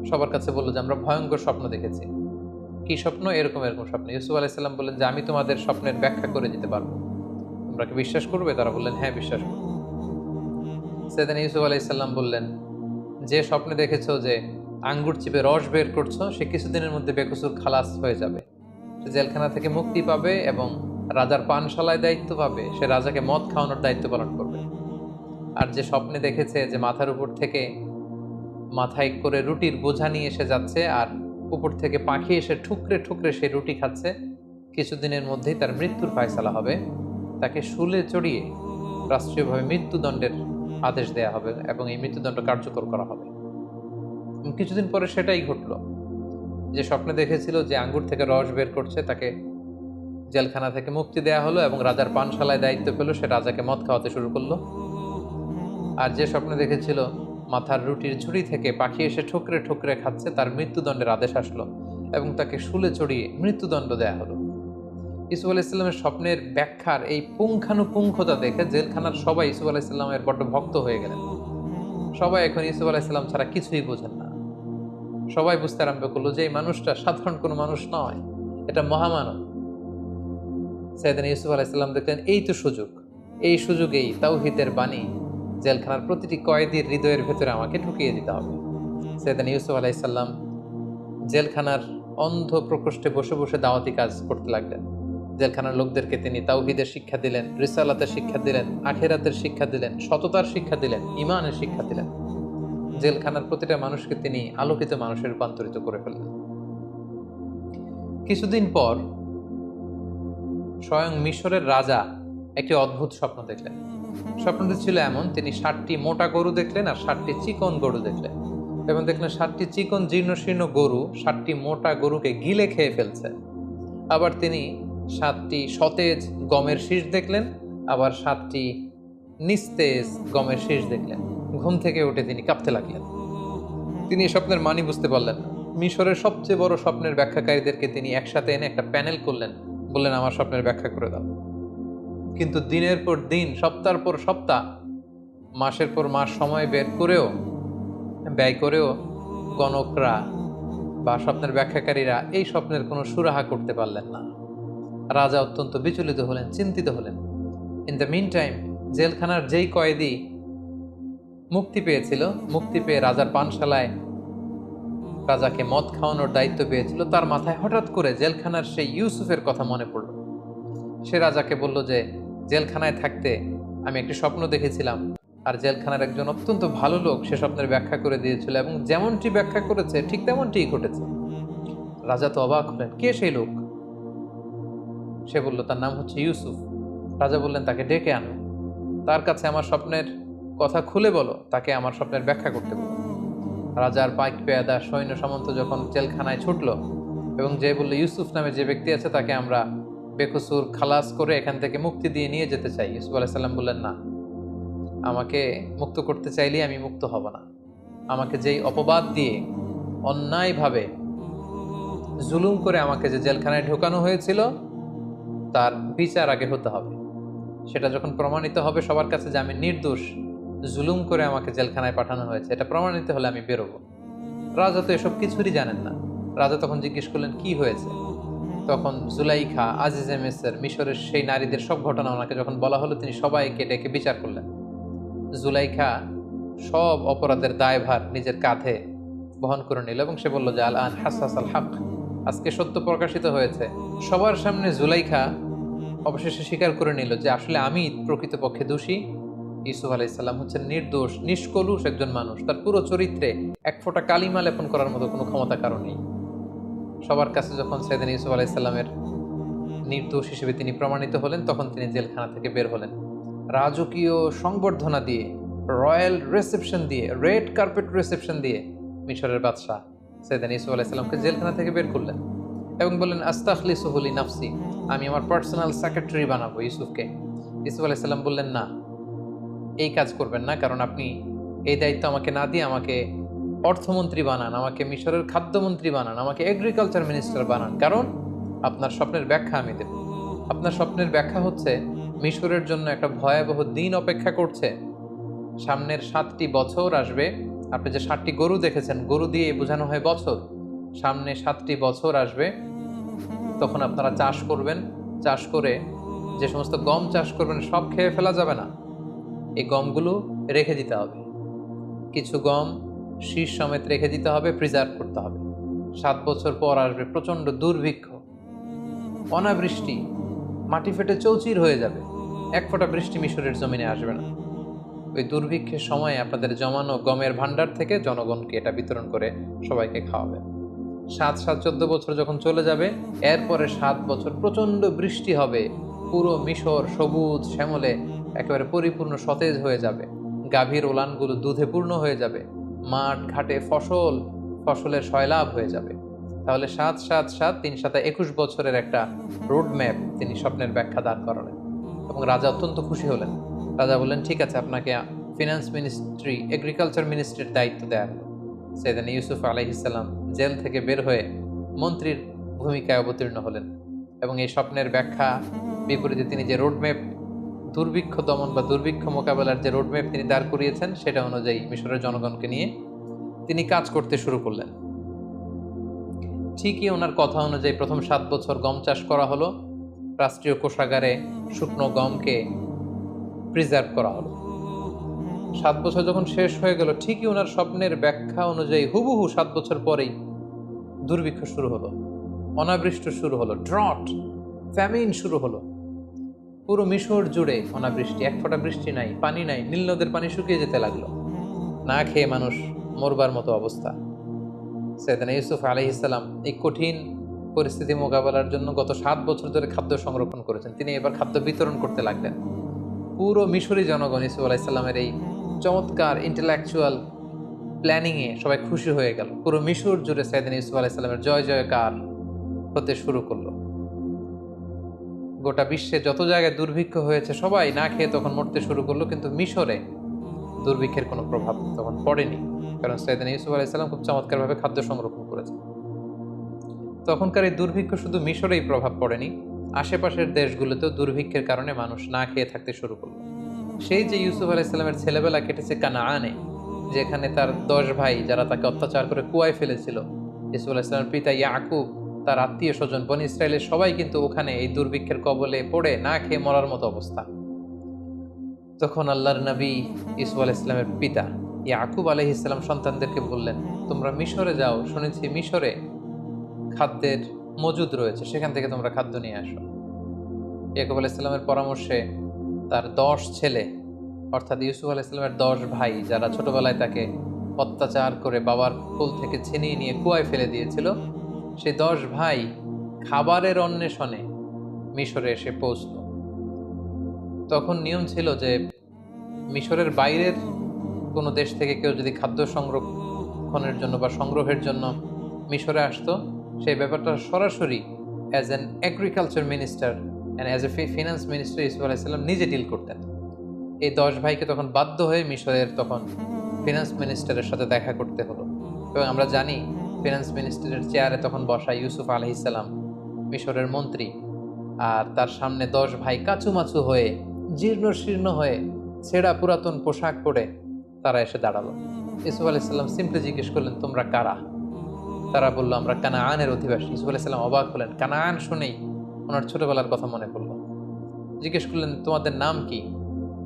সবার কাছে বললো যে আমরা ভয়ঙ্কর স্বপ্ন দেখেছি। কি স্বপ্ন? এরকম এরকম স্বপ্ন। ইউসুফ আলাইসাল্লাম বললেন যে আমি তোমাদের স্বপ্নের ব্যাখ্যা করে দিতে পারবো, তোমরা কি বিশ্বাস করবে? তারা বললেন হ্যাঁ, বিশ্বাস করবো। সেদিন ইউসুফ আলাইসাল্লাম বললেন, যে স্বপ্নে দেখেছো যে আঙ্গুর চিপে রস বের করছো, সে কিছুদিনের মধ্যে বেকসুর খালাস হয়ে যাবে, সে জেলখানা থেকে মুক্তি পাবে এবং রাজার পানশালায় দায়িত্ব পাবে, সে রাজাকে মদ খাওয়ানোর দায়িত্ব পালন করবে। আর যে স্বপ্নে দেখেছে যে মাথার উপর থেকে মাথায় করে রুটির বোঝা নিয়ে এসে যাচ্ছে আর উপর থেকে পাখি এসে ঠুকরে ঠুকরে সে রুটি খাচ্ছে, কিছুদিনের মধ্যেই তার মৃত্যুর ফায়সালা হবে, তাকে শুলে চড়িয়ে রাষ্ট্রীয়ভাবে মৃত্যুদণ্ডের আদেশ দেয়া হবে এবং এই মৃত্যুদণ্ড কার্যকর করা হবে। কিছুদিন পরে সেটাই ঘটল। যে স্বপ্নে দেখেছিল যে আঙ্গুর থেকে রস বের করছে, তাকে জেলখানা থেকে মুক্তি দেয়া হলো এবং রাজার পানশালায় দায়িত্ব পেল, সে রাজাকে মদ খাওয়াতে শুরু করলো। আর যে স্বপ্নে দেখেছিল মাথার রুটির ঝুড়ি থেকে পাখি এসে ঠুকরে ঠুকরে খাচ্ছে, তার মৃত্যুদণ্ডের আদেশ আসলো এবং তাকে শুলে চড়িয়ে মৃত্যুদণ্ড দেয়া হলো। ইউসুফ আলাইহিসসালামের স্বপ্নের ব্যাখ্যার এই পুঙ্খানুপুঙ্খতা দেখে জেলখানার সবাই ইউসুফ আলাইহিসসালামের বড্ড ভক্ত হয়ে গেলেন। সবাই এখন ইউসুফ আলাইহিসসালাম ছাড়া কিছুই বোঝেন না। সবাই বুঝতে আরম্ভ করলো যে এই মানুষটা সাধারণ কোনো মানুষ নয়, এটা মহামানব। সাইয়েদনা ইউসুফ আলাইহিসসালাম দেখলেন এই তো সুযোগ, এই সুযোগেই তাওহীদের বাণী জেলখানার প্রতিটি কয়েদির হৃদয়ের ভেতরে আমাকে ঢুকিয়ে দিতে হবে। সাইয়েদনা ইউসুফ আলাইহিসসালাম জেলখানার অন্ধ প্রকোষ্ঠে বসে বসে দাওয়াতি কাজ করতে লাগলেন। জেলখানার লোকদেরকে তিনি তাওহীদের শিক্ষা দিলেন, রিসালাতের শিক্ষা দিলেন, আখিরাতের শিক্ষা দিলেন, সততার শিক্ষা দিলেন, ঈমানের শিক্ষা দিলেন। জেলখানার প্রতিটা মানুষকে তিনি আলোকিত মানুষে রূপান্তরিত করে ফেললেন। কিছুদিন পর স্বয়ং মিশরের রাজা একটি অদ্ভুত স্বপ্ন দেখলেন। স্বপ্নটি ছিল এমন, তিনি 7টি মোটা গরু দেখলেন আর 7টি চিকন গরু দেখলেন এবং দেখলেন 7টি চিকন জীর্ণশীর্ণ গরু 7টি মোটা গরুকে গিলে খেয়ে ফেলছে। আবার তিনি 7টি সতেজ গমের শীষ দেখলেন, আবার 7টি নিস্তেজ গমের শীষ দেখলেন। ঘুম থেকে উঠে তিনি কাঁপতে লাগলেন। তিনি এই স্বপ্নের মানি বুঝতে পারলেন না। মিশরের সবচেয়ে বড় স্বপ্নের ব্যাখ্যাকারীদেরকে তিনি একসাথে এনে একটা প্যানেল করলেন, বললেন আমার স্বপ্নের ব্যাখ্যা করে দাও। কিন্তু দিনের পর দিন, সপ্তাহের পর সপ্তাহ, মাসের পর মাস সময় ব্যয় করেও গণকরা বা স্বপ্নের ব্যাখ্যাকারীরা এই স্বপ্নের কোনো সুরাহা করতে পারলেন না। রাজা অত্যন্ত বিচলিত হলেন, চিন্তিত হলেন। ইন দ্য মিন টাইম জেলখানার যেই কয়েদি মুক্তি পেয়েছিল, মুক্তি পেয়ে রাজার পানশালায় রাজাকে মদ খাওয়ানোর দায়িত্ব পেয়েছিল, তার মাথায় হঠাৎ করে জেলখানার সেই ইউসুফের কথা মনে পড়ল। সে রাজাকে বলল যে জেলখানায় থাকতে আমি একটি স্বপ্ন দেখেছিলাম, আর জেলখানার একজন অত্যন্ত ভালো লোক সে স্বপ্নের ব্যাখ্যা করে দিয়েছিল এবং যেমনটি ব্যাখ্যা করেছে ঠিক তেমনটিই ঘটেছে। রাজা তো অবাক হলেন, কে সেই লোক? সে বলল তার নাম হচ্ছে ইউসুফ। রাজা বললেন তাকে ডেকে আনো, তার কাছে আমার স্বপ্নের কথা খুলে বলো, তাকে আমার স্বপ্নের ব্যাখ্যা করতে বলো। রাজার পাইক পেয়াদা সৈন্য সামন্ত যখন জেলখানায় ছুটলো এবং যে বলল ইউসুফ নামে যে ব্যক্তি আছে তাকে আমরা বেকসুর খালাস করে এখান থেকে মুক্তি দিয়ে নিয়ে যেতে চাই। ইউসুফ আলাইহিস সালাম বললেন না, আমাকে মুক্ত করতে চাইলেই আমি মুক্ত হব না। আমাকে যেই অপবাদ দিয়ে অন্যায়ভাবে জুলুম করে আমাকে যে জেলখানায় ঢোকানো হয়েছিল তার বিচার আগে হতে হবে। সেটা যখন প্রমাণিত হবে সবার কাছে যে আমি নির্দোষ, জুলুম করে আমাকে জেলখানায় পাঠানো হয়েছে, এটা প্রমাণিত হলে আমি বেরোবো। রাজা তো এসব কিছুরই জানেন না। রাজা তখন জিজ্ঞেস করলেন কি হয়েছে। তখন জুলাইখা, আজিজে মিসর, মিশরের সেই নারীদের সব ঘটনা ওনাকে যখন বলা হলো, তিনি সবাইকে ডেকে বিচার করলেন। জুলাইখা সব অপরাধের দায়ভার নিজের কাঁধে বহন করে নিল এবং সে বলল যে আল আন হাসাস আল হক, আজকে সত্য প্রকাশিত হয়েছে। সবার সামনে জুলাইখা অবশেষে স্বীকার করে নিল যে আসলে আমি প্রকৃতপক্ষে দোষী। ইউসুফ আলাইহিস সালাম হচ্ছেন নির্দোষ, নিষ্কলুষ একজন মানুষ। তার পুরো চরিত্রে এক ফোঁটা কালিমা লেপন করার মতো কোনো ক্ষমতা কারো নেই। সবার কাছে যখন সাইয়েদনা ইউসুফ আলাইহিস সালামের নির্দোষ হিসেবে তিনি প্রমাণিত হলেন, তখন তিনি জেলখানা থেকে বের হলেন। রাজকীয় সংবর্ধনা দিয়ে, রয়্যাল রিসেপশন দিয়ে, রেড কার্পেট রিসেপশন দিয়ে মিশরের বাদশাহ সাইয়েদনা ইউসুফ আলাইহিস সালামকে জেলখানা থেকে বের করলেন এবং বললেন আস্তাখলিসুহু লিনাফসি, আমি আমার পার্সোনাল সেক্রেটারি বানাবো ইউসুফকে। ইউসুফ আলাইহিস সালাম বললেন না, এই কাজ করবেন না, কারণ আপনি এই দায়িত্ব আমাকে না দিয়ে আমাকে অর্থমন্ত্রী বানান, আমাকে মিশরের খাদ্যমন্ত্রী বানান, আমাকে এগ্রিকালচার মিনিস্টার বানান, কারণ আপনার স্বপ্নের ব্যাখ্যা আমি দেব। আপনার স্বপ্নের ব্যাখ্যা হচ্ছে মিশরের জন্য একটা ভয়াবহ দিন অপেক্ষা করছে। সামনের 7টি বছর আসবে। আপনি যে 7টি গরু দেখেছেন, গরু দিয়ে বোঝানো হয় বছর। সামনে 7টি বছর আসবে, তখন আপনারা চাষ করবেন। চাষ করে যে সমস্ত গম চাষ করবেন সব খেয়ে ফেলা যাবে না, এই গমগুলো রেখে দিতে হবে। কিছু গম শীষ সমেত রেখে দিতে হবে, প্রিজার্ভ করতে হবে। 7 বছর পর আসবে প্রচন্ড দুর্ভিক্ষ, অনাবৃষ্টি, মাটি ফেটে চৌচির হয়ে যাবে, এক ফোঁটা বৃষ্টি মিশরের জমিনে আসবে না। ওই দুর্ভিক্ষের সময় আপনাদের জমানো গমের ভান্ডার থেকে জনগণকে এটা বিতরণ করে সবাইকে খাওয়াবেন। 14 বছর যখন চলে যাবে, এরপরে 7 বছর প্রচন্ড বৃষ্টি হবে, পুরো মিশর সবুজ শ্যামলে একেবারে পরিপূর্ণ সতেজ হয়ে যাবে, গাভীর ওলানগুলো দুধে পূর্ণ হয়ে যাবে, মাঠ ঘাটে ফসলের সয়লাভ হয়ে যাবে। তাহলে 7-7-7 3 × 7 = 21 বছরের একটা রোড ম্যাপ তিনি স্বপ্নের ব্যাখ্যা দান করালেন এবং রাজা অত্যন্ত খুশি হলেন। রাজা বললেন, ঠিক আছে, আপনাকে ফিনান্স মিনিস্ট্রি, এগ্রিকালচার মিনিস্ট্রির দায়িত্ব দেওয়া হলো। সাইয়েদনা ইউসুফ আলাইহিস সালাম জেল থেকে বের হয়ে মন্ত্রীর ভূমিকায় অবতীর্ণ হলেন এবং এই স্বপ্নের ব্যাখ্যা বিপরীতে তিনি যে রোডম্যাপ, দুর্ভিক্ষ দমন বা দুর্ভিক্ষ মোকাবেলার যে রোডম্যাপ তিনি দাঁড় করিয়েছেন, সেটা অনুযায়ী মিশরের জনগণকে নিয়ে তিনি কাজ করতে শুরু করলেন। ঠিকই ওনার কথা অনুযায়ী প্রথম 7 বছর গম চাষ করা হলো, রাষ্ট্রীয় কোষাগারে শুকনো গমকে প্রিজার্ভ করা হলো। 7 বছর যখন শেষ হয়ে গেল, ঠিকই ওনার স্বপ্নের ব্যাখ্যা অনুযায়ী হুবহু 7 বছর পরেই দুর্ভিক্ষ শুরু হলো, অনাবৃষ্টি শুরু হলো, ড্রট, ফ্যামিন শুরু হলো। পুরো মিশর জুড়ে অনাবৃষ্টি, এক ফোঁটা বৃষ্টি নাই, পানি নাই, নীল নদের পানি শুকিয়ে যেতে লাগলো, না খেয়ে মানুষ মরবার মতো অবস্থা। সাইয়েদনা ইউসুফ আলাইহিস সালাম এই কঠিন পরিস্থিতি মোকাবেলার জন্য গত 7 বছর ধরে খাদ্য সংরক্ষণ করেছেন। তিনি এবার খাদ্য বিতরণ করতে লাগলেন। পুরো মিশরি জনগণ ইউসুফ আলাইহিস সালামের এই চমৎকার ইন্টেলেকচুয়াল প্ল্যানিংয়ে সবাই খুশি হয়ে গেল। পুরো মিশর জুড়ে সাইয়েদনা ইউসুফ আলাইহিস সালামের জয় জয়কার হতে শুরু করলো। গোটা বিশ্বে যত জায়গায় দুর্ভিক্ষ হয়েছে সবাই না খেয়ে তখন মরতে শুরু করলো, কিন্তু মিশরে দুর্ভিক্ষের কোনো প্রভাব তখন পড়েনি, কারণ সাইয়েদনা ইউসুফ আলাইহিস সালাম খুব চমৎকারভাবে খাদ্য সংরক্ষণ করেছেন। তখনকার এই দুর্ভিক্ষ শুধু মিশরেই প্রভাব পড়েনি, আশেপাশের দেশগুলোতেও দুর্ভিক্ষের কারণে মানুষ না খেয়ে থাকতে শুরু করলো। সেই যে ইউসুফ আলাইহিস সালামের ছেলেবেলা কেটেছে কানাআনে, যেখানে তার 10 ভাই যারা তাকে অত্যাচার করে কুয়ায় ফেলেছিল, ইউসুফ আলাইহিস সালামের পিতা ইয়াকুব, তার আত্মীয় স্বজন বনী ইসরায়েলের সবাই কিন্তু ওখানে এই দুর্ভিক্ষের কবলে পড়ে না খেয়ে মরার মতো অবস্থা। তখন আল্লাহর নবী ইউসুফ আলাইহিস সালামের পিতা ইয়াকুব আলাইহিস সালাম সন্তানদেরকে বললেন, তোমরা মিশরে যাও, শুনেছি মিশরে খাদ্যের মজুদ রয়েছে, সেখান থেকে তোমরা খাদ্য নিয়ে আসো। ইয়াকুব আলাইহিস সালামের পরামর্শে তার 10 ছেলে, অর্থাৎ ইউসুফ আলাইহিস সালামের 10 ভাই, যারা ছোটবেলায় তাকে অত্যাচার করে বাবার কোল থেকে ছিনিয়ে নিয়ে কুয়ায় ফেলে দিয়েছিল, সেই 10 ভাই খাবারের অন্বেষণে মিশরে এসে পৌঁছল। তখন নিয়ম ছিল যে মিশরের বাইরের কোনো দেশ থেকে কেউ যদি খাদ্য সংরক্ষণের জন্য বা সংগ্রহের জন্য মিশরে আসতো, সেই ব্যাপারটা সরাসরি as an agriculture minister and as a finance minister Yusuf আলাইহিস সালাম নিজে ডিল করতেন। এই 10 ভাইকে তখন বাধ্য হয়ে মিশরের তখন ফিনান্স মিনিস্টারের সাথে দেখা করতে হলো। এবং আমরা জানি ফিনান্স মিনিস্টারের চেয়ারে তখন বসা ইউসুফ আলাইহিস সালাম মিশরের মন্ত্রী, আর তার সামনে 10 ভাই কাচুমাচু হয়ে, জীর্ণ শীর্ণ হয়ে, ছেঁড়া পুরাতন পোশাক পরে তারা এসে দাঁড়ালো। ইউসুফ আলাইহিস সালাম সিম্পলি জিজ্ঞেস করলেন, তোমরা কারা? তারা বলল, আমরা কানাআনের অধিবাসী। ইউসুফ আলাইহিস সালাম অবাক হলেন, কানাআন শুনেই ওনার ছোটবেলার কথা মনে পড়ল। জিজ্ঞেস করলেন, তোমাদের নাম কি?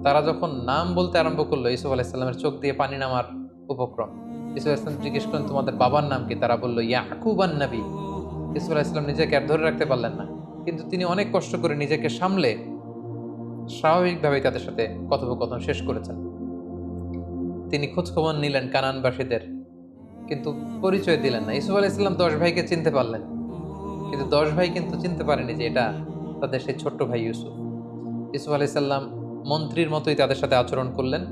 তারা যখন নাম বলতে আরম্ভ করলো, ইউসুফ আলাইহিস সালামের চোখ দিয়ে পানি নামার উপক্রম। ইউসুফ আলাইহিস সালাম জিজ্ঞেস করলেন, তোমাদের বাবার নাম কি? তারা বলল, ইয়াকুব আন-নবী। ইউসুফ আলাইহিস সালাম নিজেকে আর ধরে রাখতে পারলেন না, কিন্তু তিনি অনেক কষ্ট করে নিজেকে সামলে স্বাভাবিকভাবেই তাদের সাথে কথোপকথন শেষ করেছেন। তিনি খোঁজখবর নিলেন কানানবাসীদের, কিন্তু পরিচয় দিলেন না। ইউসুফ আলাইহিস সালাম 10 ভাইকে চিনতে পারলেন, কিন্তু 10 ভাই কিন্তু চিনতে পারেনি যে এটা তাদের সেই ছোট্ট ভাই ইউসুফ। ইউসুফ আলাইহিস সালাম মন্ত্রীর মতোই তাদের সাথে আচরণ করলেন,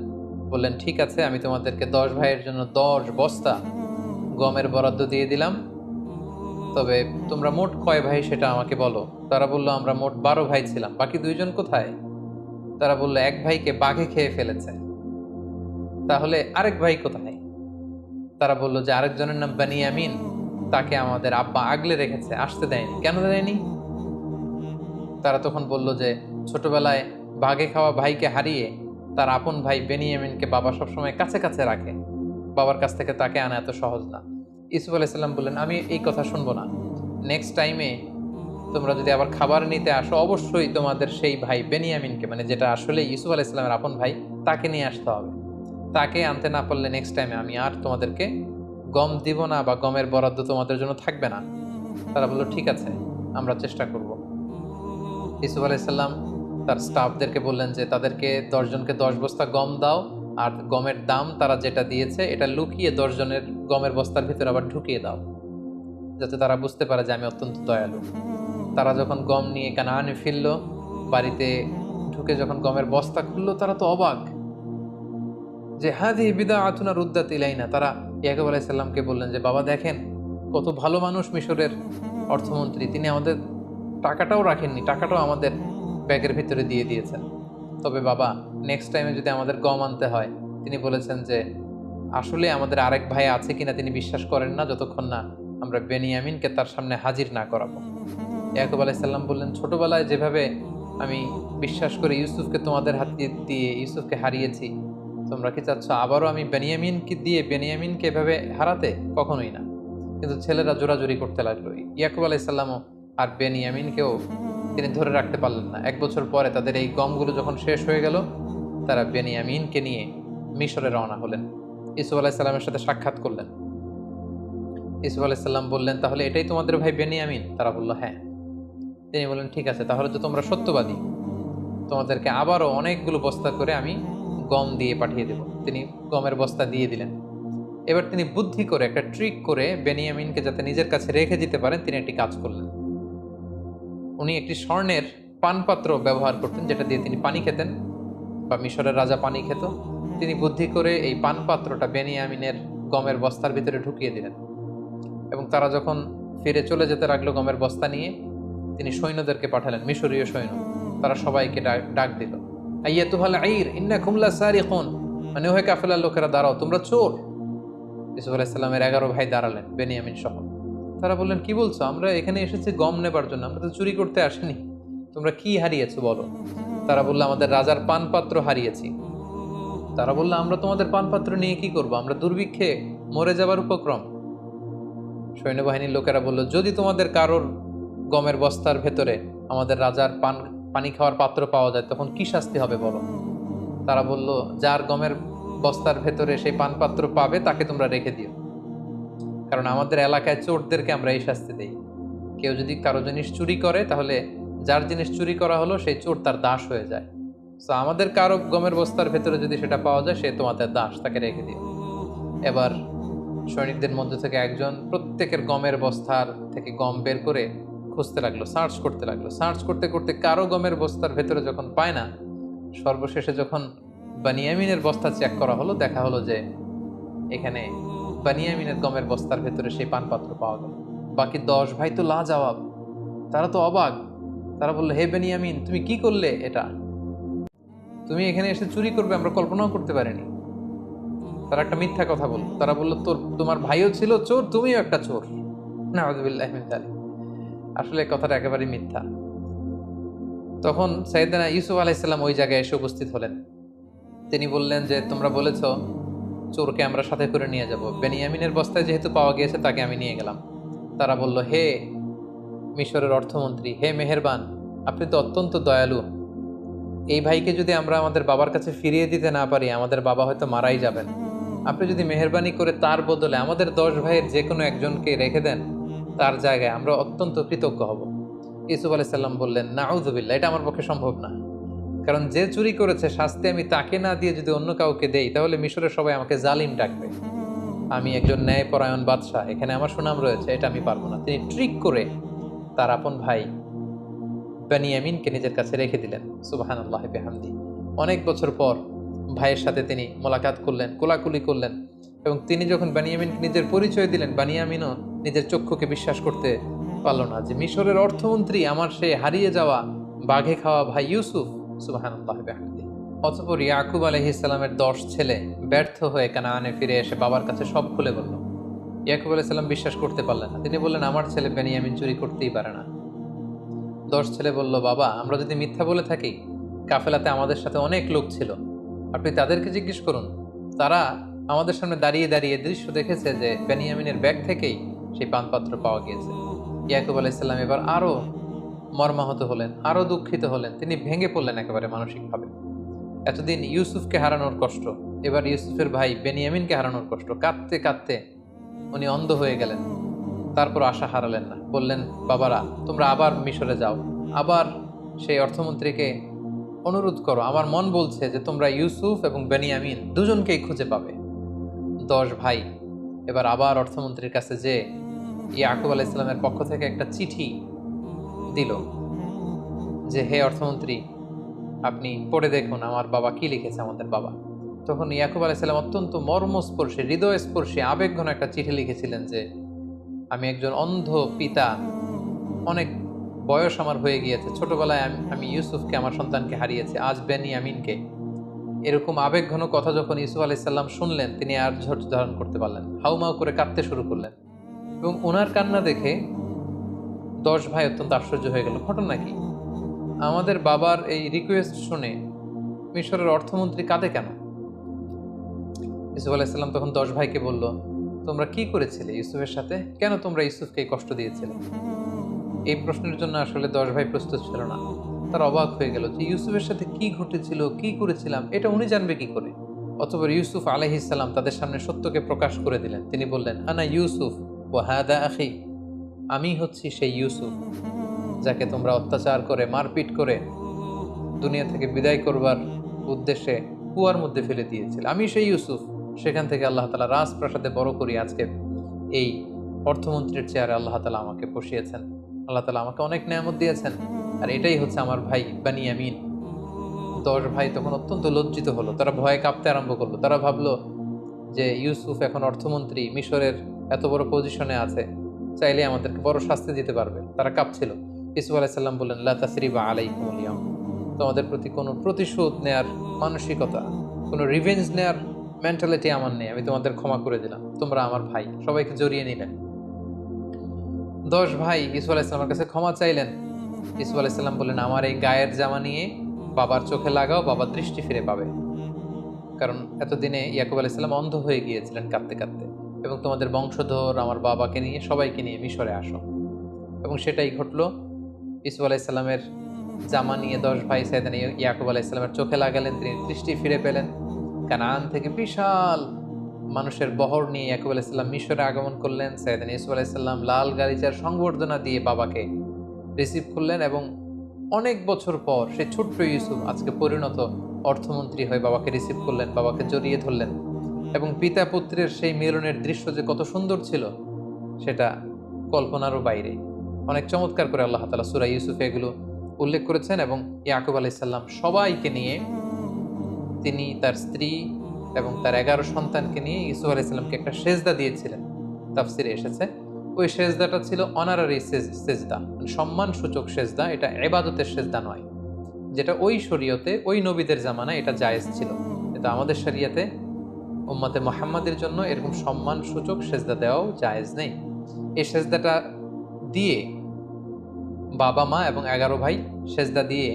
বললেন, ঠিক আছে, আমি তোমাদেরকে 10 ভাইয়ের জন্য 10 বস্তা গমের বরাদ্দ দিয়ে দিলাম, তবে তোমরা মোট কয় ভাই সেটা আমাকে বলো। তারা বলল, আমরা মোট 12 ভাই ছিলাম, বাকি 2 জন কোথায়? তারা বলল, এক ভাইকে বাঘে খেয়ে ফেলেছে। তাহলে আরেক ভাই কোথায়? তারা বলল যে আরেকজনের নাম বেনিয়ামিন, তাকে আমাদের আব্বা আগলে রেখেছে, আসতে দেয়নি। কেন দেয়নি? তারা তখন বলল যে ছোটবেলায় বাঘে খাওয়া ভাইকে হারিয়ে তার আপন ভাই বেনিয়ামিনকে বাবা সবসময় কাছে কাছে রাখে, বাবার কাছ থেকে তাকে আনা এত সহজ না। ইউসুফ আলাইহিস সালাম বললেন, আমি এই কথা শুনবো না। নেক্সট টাইমে তোমরা যদি আবার খাবার নিতে আসো, অবশ্যই তোমাদের সেই ভাই বেনিয়ামিনকে, মানে যেটা আসলে ইউসুফ আলাইহিস সালামের আপন ভাই, তাকে নিয়ে আসতে হবে। তাকে আনতে না পারলে নেক্সট টাইমে আমি আর তোমাদেরকে গম দিব না, বা গমের বরাদ্দ তোমাদের জন্য থাকবে না। তারা বলল, ঠিক আছে, আমরা চেষ্টা করব। ইউসুফ আলাইহিস সালাম তার স্টাফদেরকে বললেন যে তাদেরকে 10 জনকে 10 বস্তা গম দাও, আর গমের দাম তারা যেটা দিয়েছে এটা লুকিয়ে 10 জনের গমের বস্তার ভিতরে আবার ঢুকিয়ে দাও, যাতে তারা বুঝতে পারে যে আমি অত্যন্ত দয়ালু। তারা যখন গম নিয়ে কানাআনে ফিরল, বাড়িতে ঢুকে যখন গমের বস্তা খুললো তারা তো অবাক যে হাদিহি বিদআতুনা রুদ্দাত ইলাইনা। তারা ইয়াকুব আলাইহিস সালামকে বললেন যে বাবা দেখেন কত ভালো মানুষ মিশরের অর্থমন্ত্রী, তিনি আমাদের টাকাটাও রাখেননি, টাকাটাও আমাদের ব্যাগের ভিতরে দিয়ে দিয়েছেন। তবে বাবা নেক্সট টাইমে যদি আমাদের গম আনতে হয়, তিনি বলেছেন যে আসলে আমাদের আরেক ভাই আছে কিনা তিনি বিশ্বাস করেন না যতক্ষণ না আমরা বেনিয়ামিনকে তার সামনে হাজির না করাবো। ইয়াকুব আলাইহিস সালাম বললেন ছোটবেলায় যেভাবে আমি বিশ্বাস করে ইউসুফকে তোমাদের হাতে দিয়ে ইউসুফকে হারিয়েছি, তোমরা কি চাচ্ছ আবারও আমি বেনিয়ামিনকে দিয়ে বেনিয়ামিনকে এভাবে হারাতে? কখনোই না। কিন্তু ছেলেরা জোরাজুরি করতে লাগলো। ইয়াকুব আলাইহিস সালামও আর বেনিয়ামিনকেও তিনি ধরে রাখতে পারলেন না। 1 বছর পরে তাদের এই গমগুলো যখন শেষ হয়ে গেল, তারা বেনিয়ামিনকে নিয়ে মিশরে রওনা হলেন। ইউসুফ আলাইহিস সালামের সাথে সাক্ষাৎ করলেন। ইউসুফ আলাইহিস সালাম বললেন তাহলে এটাই তোমাদের ভাই বেনিয়ামিন? তারা বলল হ্যাঁ। তিনি বললেন ঠিক আছে, তাহলে তো তোমরা সত্যবাদী, তোমাদেরকে আবারও অনেকগুলো বস্তা করে আমি গম দিয়ে পাঠিয়ে দেব। তিনি গমের বস্তা দিয়ে দিলেন। এবার তিনি বুদ্ধি করে একটা ট্রিক করে বেনিয়ামিনকে যাতে নিজের কাছে রেখে দিতে পারেন, তিনি একটি কাজ করলেন। উনি একটি স্বর্ণের পানপাত্র ব্যবহার করতেন, যেটা দিয়ে তিনি পানি খেতেন, বা মিশরের রাজা পানি খেত। তিনি বুদ্ধি করে এই পানপাত্রটা বেনিয়ামিনের গমের বস্তার ভিতরে ঢুকিয়ে দিলেন, এবং তারা যখন ফিরে চলে যেতে লাগলো গমের বস্তা নিয়ে, তিনি সৈন্যদেরকে পাঠালেন, মিশরীয় সৈন্য। তারা সবাইকে ডাক দিল, আইয়াতুহাল আইর ইন্নাকুম লাসারিকুন, মানে ওহে কাফেলার লোকেরা দাঁড়াও, তোমরা চোর। ইউসুফ আলাইহিস সালামের 11 ভাই দাঁড়ালেন, বেনিয়ামিন সহ। তারা বললেন কি বলছো? আমরা এখানে এসেছি গম নেবার জন্য, আমরা তো চুরি করতে আসিনি। তোমরা কি হারিয়েছো বলো? তারা বললো আমাদের রাজার পানপাত্র হারিয়েছি। তারা বললো আমরা তোমাদের পানপাত্র নিয়ে কি করব? আমরা দুর্ভিক্ষে মরে যাবার উপক্রম। সৈন্যবাহিনীর লোকেরা বলল যদি তোমাদের কারোর গমের বস্তার ভেতরে আমাদের রাজার পানি খাওয়ার পাত্র পাওয়া যায় তখন কি শাস্তি হবে বলো? তারা বলল যার গমের বস্তার ভেতরে সেই পানপাত্র পাবে তাকে তোমরা রেখে দিও, কারণ আমাদের এলাকায় চোরদেরকে আমরা এই শাস্তি দেই। কেউ যদি কারো জিনিস চুরি করে তাহলে যার জিনিস চুরি করা হলো সেই চোর তার দাস হয়ে যায়। তো আমাদের কারো গমের বস্তার ভেতরে যদি সেটা পাওয়া যায় সে তোমাদের দাস, তাকে রেখে দিও। এবার সৈনিকদের মধ্যে থেকে একজন প্রত্যেকের গমের বস্তার থেকে গম বের করে খুঁজতে লাগলো, সার্চ করতে লাগলো। সার্চ করতে করতে কারো গমের বস্তার ভেতরে যখন পায় না, সর্বশেষে যখন বানিয়ামিনের বস্তা চেক করা হলো, দেখা হলো যে এখানে বানিয়ামিনের গমের বস্তার ভেতরে সেই পানপাত্র পাওয়া গেল। বাকি 10 ভাই তো লাজবাব, তারা তো অবাক। তারা বললো হে বেনিয়ামিন, তুমি কি করলে এটা? তুমি এখানে এসে চুরি করবে আমরা কল্পনাও করতে পারিনি। তারা একটা মিথ্যা কথা বলল। তারা বললো তোমার ভাইও ছিল চোর, তুমিও একটা চোর। নাউযুবিল্লাহি মিন যালিক। আসলে কথাটা একেবারেই মিথ্যা। তখন সাইয়েদনা ইউসুফ আলাইহিস সালাম ওই জায়গায় এসে উপস্থিত হলেন। তিনি বললেন যে তোমরা বলেছো চোরকে আমরা সাথে করে নিয়ে যাব, বেনিয়ামিনের বস্তায় যেহেতু পাওয়া গিয়েছে তাকে আমি নিয়ে গেলাম। তারা বলল হে মিশরের অর্থমন্ত্রী, হে মেহেরবান, আপনি তো অত্যন্ত দয়ালু। এই ভাইকে যদি আমরা আমাদের বাবার কাছে ফিরিয়ে দিতে না পারি আমাদের বাবা হয়তো মারাই যাবেন। আপনি যদি মেহেরবানি করে তার বদলে আমাদের 10 ভাইয়ের যে কোনো একজনকে রেখে দেন তার জায়গায়, আমরা অত্যন্ত কৃতজ্ঞ হব। ইউসুফ আলাইহিস সালাম বললেন নাউযুবিল্লাহ, এটা আমার পক্ষে সম্ভব না। কারণ যে চুরি করেছে শাস্তি আমি তাকে না দিয়ে যদি অন্য কাউকে দেই তাহলে মিশরের সবাই আমাকে জালিম ডাকবে। আমি একজন ন্যায়পরায়ণ বাদশাহ, এখানে আমার সুনাম রয়েছে, এটা আমি পারবো না। তিনি ট্রিক করে তার আপন ভাই বেনিয়ামিনকে নিজের কাছে রেখে দিলেন। সুবহানাল্লাহি বিহামদি। অনেক বছর পর ভাইয়ের সাথে তিনি মোলাকাত করলেন, কোলাকুলি করলেন, এবং তিনি যখন বেনিয়ামিনকে নিজের পরিচয় দিলেন, বেনিয়ামিনও নিজের চক্ষুকে বিশ্বাস করতে পারল না যে মিশরের অর্থমন্ত্রী আমার সে হারিয়ে যাওয়া বাঘে খাওয়া ভাই ইউসুফ। সুবহানাল্লাহি বিহামদি। অতঃপর ইয়াকুব আলাইহিস সালামের 10 ছেলে ব্যর্থ হয়ে কানানে ফিরে এসে বাবার কাছে সব খুলে বলল। ইয়াকুব আলাইহিস সালাম বিশ্বাস করতে পারলেন না। তিনি বললেন আমার ছেলে বেনিয়ামিন চুরি করতেই পারে না। 10 ছেলে বলল বাবা আমরা যদি মিথ্যা বলে থাকি, কাফেলাতে আমাদের সাথে অনেক লোক ছিল, আপনি তাদেরকে জিজ্ঞেস করুন। তারা আমাদের সামনে দাঁড়িয়ে দাঁড়িয়ে দৃশ্য দেখেছে যে বেনিয়ামিনের ব্যাগ থেকেই সেই পানপাত্র পাওয়া গিয়েছে। ইয়াকুব আলাইহিস সালাম এবার আরো মর্মাহত হলেন, আরো দুঃখিত হলেন। তিনি ভেঙে পড়লেন একেবারে মানসিকভাবে। এতদিন ইউসুফকে হারানোর কষ্ট, এবার ইউসুফের ভাই বেনিয়ামিনকে হারানোর কষ্ট। কাঁদতে কাঁদতে উনি অন্ধ হয়ে গেলেন। তারপর আশা হারালেন না। বললেন বাবারা তোমরা আবার মিশরে যাও, আবার সেই অর্থমন্ত্রীকে অনুরোধ করো। আমার মন বলছে যে তোমরা ইউসুফ এবং বেনিয়ামিন দুজনকেই খুঁজে পাবে। 10 ভাই এবার আবার অর্থমন্ত্রীর কাছে যে ইয়াকুব আলাইহিস সালামের পক্ষ থেকে একটা চিঠি দিল যে হে অর্থমন্ত্রী, আপনি পড়ে দেখুন আমার বাবা কি লিখেছে, আমাদের বাবা। তখন ইয়াকুব আলাইহিস সালাম অত্যন্ত মর্মস্পর্শী, হৃদয়স্পর্শী, আবেগঘন একটা চিঠি লিখেছিলেন যে, আমি একজন অন্ধ পিতা, অনেক বয়স আমার হয়ে গিয়েছে, ছোটবেলায় আমি ইউসুফকে, আমার সন্তানকে হারিয়েছি, আজ বেনিয়ামিনকে। এরকম আবেগঘন কথা যখন ইউসুফ আলাইহিস সালাম শুনলেন, তিনি আর ধৈর্য ধারণ করতে পারলেন, হাউমাউ করে কাঁদতে শুরু করলেন। এবং ওনার কান্না দেখে 10 ভাই অত্যন্ত আশ্চর্য হয়ে গেল। ঘটনা কি? আমাদের বাবার এই রিকোয়েস্ট শুনে মিশরের অর্থমন্ত্রী কাঁদে কেন? ইউসুফ আলাইহিস সালাম তখন 10 ভাইকে বলল, তোমরা কি করেছিলে ইউসুফের সাথে? কেন তোমরা ইউসুফকে কষ্ট দিয়েছিলে? এই প্রশ্নের জন্য আসলে 10 ভাই প্রস্তুত ছিল না। তারা অবাক হয়ে গেল যে ইউসুফের সাথে কি ঘটেছিল, কি করেছিলাম, এটা উনি জানবে কি করে? অতঃপর ইউসুফ আলাইহিস সালাম তাদের সামনে সত্যকে প্রকাশ করে দিলেন। তিনি বললেন, আনা ইউসুফ ওয়া হাদা আখি, আমি হচ্ছি সেই ইউসুফ যাকে তোমরা অত্যাচার করে, মারপিট করে দুনিয়া থেকে বিদায় করবার উদ্দেশ্যে কুয়ার মধ্যে ফেলে দিয়েছিল। আমি সেই ইউসুফ। সেখান থেকে আল্লাহ তাআলা রাজপ্রাসাদে বড় করি আজকে এই অর্থমন্ত্রীর চেয়ারে আল্লাহ তাআলা আমাকে বসিয়েছেন। আল্লাহ তাআলা আমাকে অনেক নেয়ামত দিয়েছেন। আর এটাই হচ্ছে আমার ভাই বানিয়ামিন। 10 ভাই তখন অত্যন্ত লজ্জিত হলো। তারা ভয়ে কাঁপতে আরম্ভ করলো। তারা ভাবলো যে ইউসুফ এখন অর্থমন্ত্রী, মিশরের এত বড় পজিশনে আছে, চাইলে আমাদেরকে বড় শাস্তি দিতে পারবে। তারা কাঁপছিল। ইউসুফ আলাইহিস সালাম বললেন, লা তাসরিবা আলাইকুমুল ইয়াউম, তোমাদের প্রতি কোনো প্রতিশোধ নেয়ার মানসিকতা, কোনো রিভেঞ্জ নেয়ার মেন্টালিটি আমার নেই। আমি তোমাদের ক্ষমা করে দিলাম, তোমরা আমার ভাই। সবাইকে জড়িয়ে নিলেন। 10 ভাই ইউসুফ আলাইহিস সালামের কাছে ক্ষমা চাইলেন। ইউসুফ আলাইহিস সালাম বললেন, আমার এই গায়ের জামা নিয়ে বাবার চোখে লাগাও, বাবার দৃষ্টি ফিরে পাবে। কারণ এতদিনে ইয়াকুব আলাইহিস সালাম অন্ধ হয়ে গিয়েছিলেন কাঁদতে কাঁদতে। এবং তোমাদের বংশধর আমার বাবাকে নিয়ে, সবাইকে নিয়ে মিশরে আসো। এবং সেটাই ঘটলো। ইউসুফ আলাইহিস সালামের জামা নিয়ে 10 ভাই সাইয়েদনা ইয়াকুব আলাইহিস সালামের চোখে লাগালেন, তিনি দৃষ্টি ফিরে পেলেন। কানান থেকে বিশাল মানুষের বহর নিয়ে ইয়াকুব আলাইহিস সালাম মিশরে আগমন করলেন। সাইয়েদনা ইউসুফ আলাইহিস সালাম লাল গালিচার সংবর্ধনা দিয়ে বাবাকে রিসিভ করলেন। এবং অনেক বছর পর সেই ছোট্ট ইউসুফ আজকে পরিণত অর্থমন্ত্রী হয়ে বাবাকে রিসিভ করলেন, বাবাকে জড়িয়ে ধরলেন। এবং পিতা পুত্রের সেই মিলনের দৃশ্য যে কত সুন্দর ছিল, সেটা কল্পনারও বাইরে। অনেক চমৎকার করে আল্লাহ তাআলা সূরা ইউসুফে এগুলো উল্লেখ করেছেন। এবং ইয়াকুব আলাইহিস সালাম সবাইকে নিয়ে, তিনি তার স্ত্রী এবং তার 11 সন্তানকে নিয়ে ইউসুফ আলাইহিস সালামকে একটা সেজদা দিয়েছিলেন। তাফসিরে এসেছে ওই সেজদাটা ছিল অনারারি সেজদা, সম্মানসূচক সেজদা। এটা ইবাদতের সেজদা নয়, যেটা ওই শরীয়তে, ওই নবীদের জামানায় এটা জায়েজ ছিল। কিন্তু আমাদের শরিয়াতে উম্মতে মুহাম্মাদের জন্য এরকম সম্মানসূচক সেজদা দেওয়াও জায়েজ নেই। এই সেজদাটা দিয়ে বাবা মা এবং 11 ভাই সেজদা দিয়ে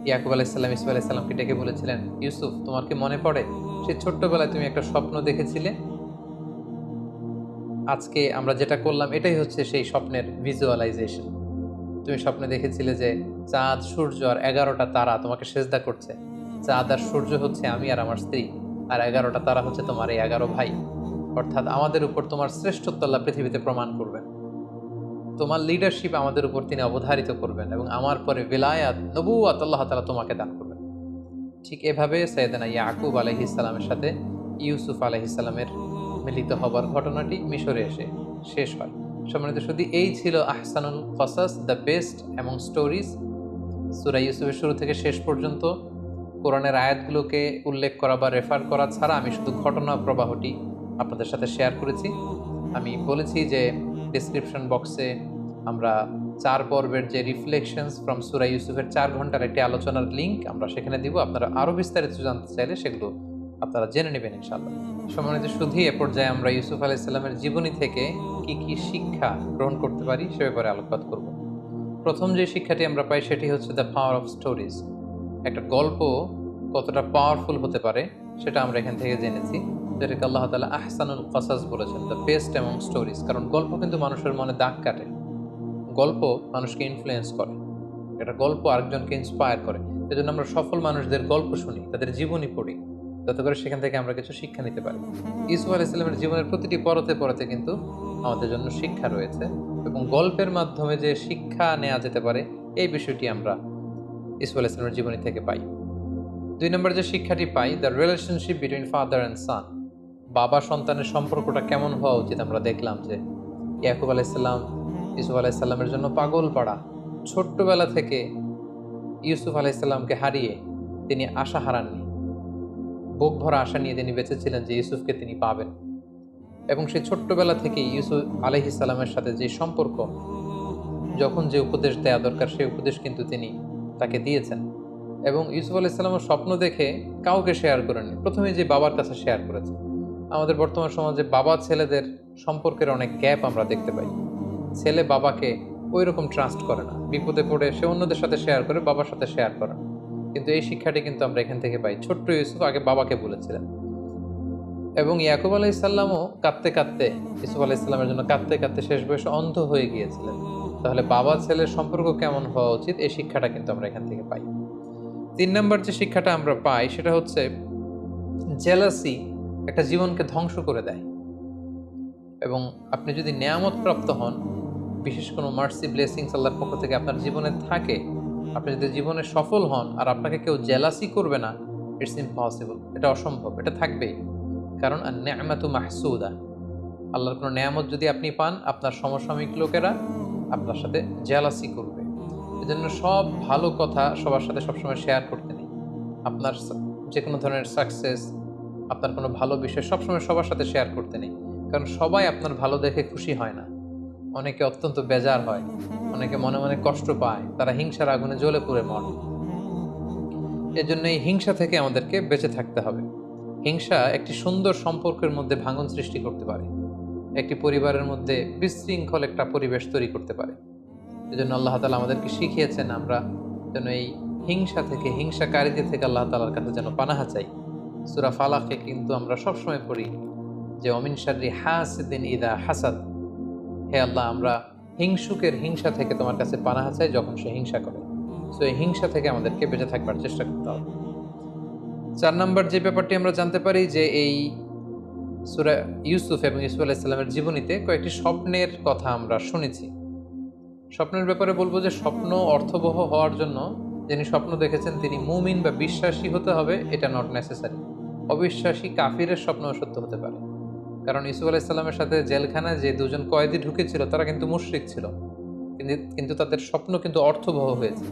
ইয়াকুব আলাইহিস সালাম ইউসুফ আলাইহিস সালামকে ডেকে বলেছিলেন, ইউসুফ, তোমার কি মনে পড়ে সেই ছোট্টবেলায় তুমি একটা স্বপ্ন দেখেছিলে? আজকে আমরা যেটা করলাম এটাই হচ্ছে সেই স্বপ্নের ভিজুয়ালাইজেশন। তুমি স্বপ্নে দেখেছিলে যে চাঁদ, সূর্য আর 11টা তারা তোমাকে সেজদা করছে। চাঁদ আর সূর্য হচ্ছে আমি আর আমার স্ত্রী, আর 11টা তারা হচ্ছে তোমার এই 11 ভাই। অর্থাৎ আমাদের উপর তোমার শ্রেষ্ঠত্ব আল্লাহ পৃথিবীতে প্রমাণ করবেন, তোমার লিডারশিপ আমাদের উপর তিনি অবধারিত করবেন, এবং আমার পরে বেলায়াত, নবুয়াত আল্লাহ তাআলা তোমাকে দান করবেন। ঠিক এভাবে সাইয়েদনা ইয়াকুব আলাইহিস সালামের সাথে ইউসুফ আলাইহিস সালামের মিলিত হবার ঘটনাটি মিশরে এসে শেষ হয়। সম্মানিত শুধু এই ছিল আহসানুল কসাস, দ্য বেস্ট অ্যামং স্টোরিজ। সূরা ইউসুফের শুরু থেকে শেষ পর্যন্ত কোরআনের আয়াতগুলোকে উল্লেখ করা বা রেফার করা ছাড়া আমি শুধু ঘটনা প্রবাহটি আপনাদের সাথে শেয়ার করেছি। আমি বলেছি যে ডেসক্রিপশন বক্সে আমরা 4 পর্বের যে রিফ্লেকশনস ফ্রম সূরা ইউসুফের 4 ঘন্টার একটি আলোচনার লিঙ্ক আমরা সেখানে দিব। আপনারা আরও বিস্তারিত জানতে চাইলে সেগুলো আপনারা জেনে নেবেন ইনশাআল্লাহ। সম্মানিত শুধু এ পর্যায়ে আমরা ইউসুফ আলাইহিস সালামের জীবনী থেকে কি কি শিক্ষা গ্রহণ করতে পারি সে ব্যাপারে আলোকপাত করব। প্রথম যে শিক্ষাটি আমরা পাই সেটি হচ্ছে দ্য পাওয়ার অফ স্টোরিজ। একটা গল্প কতটা পাওয়ারফুল হতে পারে সেটা আমরা এখান থেকে জেনেছি, যেটাকে আল্লাহ তাআলা আহসানুল কসাস বলেছেন, দ্য বেস্ট অ্যামং স্টোরিজ। কারণ গল্প কিন্তু মানুষের মনে দাগ কাটে, গল্প মানুষকে ইনফ্লুয়েন্স করে, একটা গল্প আরেকজনকে ইন্সপায়ার করে। এজন্য আমরা সফল মানুষদের গল্প শুনি, তাদের জীবনী পড়ি, যাতে করে সেখান থেকে আমরা কিছু শিক্ষা নিতে পারি। ইউসুফ আলাইহিস সালামের জীবনের প্রতিটি পরতে পরতে কিন্তু আমাদের জন্য শিক্ষা রয়েছে, এবং গল্পের মাধ্যমে যে শিক্ষা নেওয়া যেতে পারে এই বিষয়টি আমরা ইউসুফ আলাইহিস সালামের জীবনী থেকে পাই। 2 নম্বর যে শিক্ষাটি পাই, the relationship between father and son. বাবা সন্তানের সম্পর্কটা কেমন হওয়া উচিত আমরা দেখলাম যে ইয়াকুব আলাইহিস সালাম ইউসুফ আলাইহিস সালামের জন্য পাগল পাড়া। ছোট্টবেলা থেকে ইউসুফ আলাইহিসসালামকে হারিয়ে তিনি আশা হারাননি। বুক ভরা আশা নিয়ে তিনি বেঁচেছিলেন যে ইউসুফকে তিনি পাবেন। এবং সেই ছোট্টবেলা থেকেই ইউসুফ আলাইহিসসালামের সাথে যে সম্পর্ক, যখন যে উপদেশ দেয়া দরকার সেই উপদেশ কিন্তু তিনি তাকে দিয়েছেন। এবং ইউসুফ আলাইহিসসালামের স্বপ্ন দেখে কাউকে শেয়ার করেননি, প্রথমে যে বাবার কাছে শেয়ার করেছে। আমাদের বর্তমান সমাজে বাবা ছেলেদের সম্পর্কের অনেক গ্যাপ আমরা দেখতে পাই। ছেলে বাবাকে ওই রকম ট্রাস্ট করে না, বিপদে পড়ে সে অন্যদের সাথে শেয়ার করে, বাবার সাথে শেয়ার করে না। কিন্তু এই শিক্ষাটি কিন্তু আমরা এখান থেকে পাই। ছোট্ট ইউসুফ আগে বাবাকে বলেছিলেন, এবং ইয়াকুব আলাইহিসসালামও কাঁদতে কাঁদতে, ইউসুফ আলাইহিসসালামের জন্য কাঁদতে কাঁদতে শেষ বয়সে অন্ধ হয়ে গিয়েছিলেন। তাহলে বাবা ছেলের সম্পর্ক কেমন হওয়া উচিত, এই শিক্ষাটা কিন্তু আমরা এখান থেকে পাই। 3 নম্বর যে শিক্ষাটা আমরা পাই সেটা হচ্ছে জেলাসি একটা জীবনকে ধ্বংস করে দেয়। এবং আপনি যদি নেয়ামত প্রাপ্ত হন, বিশেষ কোনো মার্সি ব্লেসিংস আল্লাহর পক্ষ থেকে আপনার জীবনে থাকে, আপনি যদি জীবনে সফল হন আর আপনাকে কেউ জেলাসি করবে না, ইটস ইম্পসিবল, এটা অসম্ভব, এটা থাকবেই। কারণ নেয়ামাতু মাহসুদা, আল্লাহর কোনো নেয়ামত যদি আপনি পান, আপনার সমসাময়িক লোকেরা আপনার সাথে জেলাসি করবে। এজন্য সব ভালো কথা সবার সাথে সবসময় শেয়ার করতে নেই। আপনার যে কোনো ধরনের সাকসেস, আপনার কোনো ভালো বিষয় সবসময় সবার সাথে শেয়ার করতে নেই। কারণ সবাই আপনার ভালো দেখে খুশি হয় না, অনেকে অত্যন্ত বেজার হয়, অনেকে মনে মনে কষ্ট পায়, তারা হিংসার আগুনে জ্বলে পুড়ে মরে। এজন্য এই হিংসা থেকে আমাদেরকে বেঁচে থাকতে হবে। হিংসা একটি সুন্দর সম্পর্কের মধ্যে ভাঙন সৃষ্টি করতে পারে, একটি পরিবারের মধ্যে বিশৃঙ্খল একটা পরিবেশ তৈরি করতে পারে। এজন্য আল্লাহ তাআলা আমাদেরকে শিখিয়েছেন আমরা যেন এই হিংসা থেকে, হিংসাকারীদের থেকে আল্লাহ তাআলার কাছে যেন পানাহা চাই। সূরা ফালাকে কিন্তু আমরা সবসময় পড়ি যে অমিন শাররি হাসিদিন ইদা হাসাদ, হে আল্লাহ আমরা হিংসুকের হিংসা থেকে তোমার কাছে পানাহা চাই যখন সে হিংসা করে। সো এই হিংসা থেকে আমাদেরকে বেঁচে থাকবার চেষ্টা করতে হবে। 4 নম্বর যে ব্যাপারটি আমরা জানতে পারি যে এই সূরা ইউসুফ এবং ইউসুফ আলাইহিস সালামের জীবনীতে কয়েকটি স্বপ্নের কথা আমরা শুনেছি। স্বপ্নের ব্যাপারে বলবো যে স্বপ্ন অর্থবহ হওয়ার জন্য যিনি স্বপ্ন দেখেছেন তিনি মুমিন বা বিশ্বাসী হতে হবে, এটা নট নেসেসারি। অবিশ্বাসী কাফিরের স্বপ্ন সত্য হতে পারে। কারণ ইউসুফ আলাইহিস সালামের সাথে জেলখানায় যে দুজন কয়েদি ঢুকেছিল তারা কিন্তু মুশরিক ছিল, কিন্তু তাদের স্বপ্ন কিন্তু অর্থবহ হয়েছিল।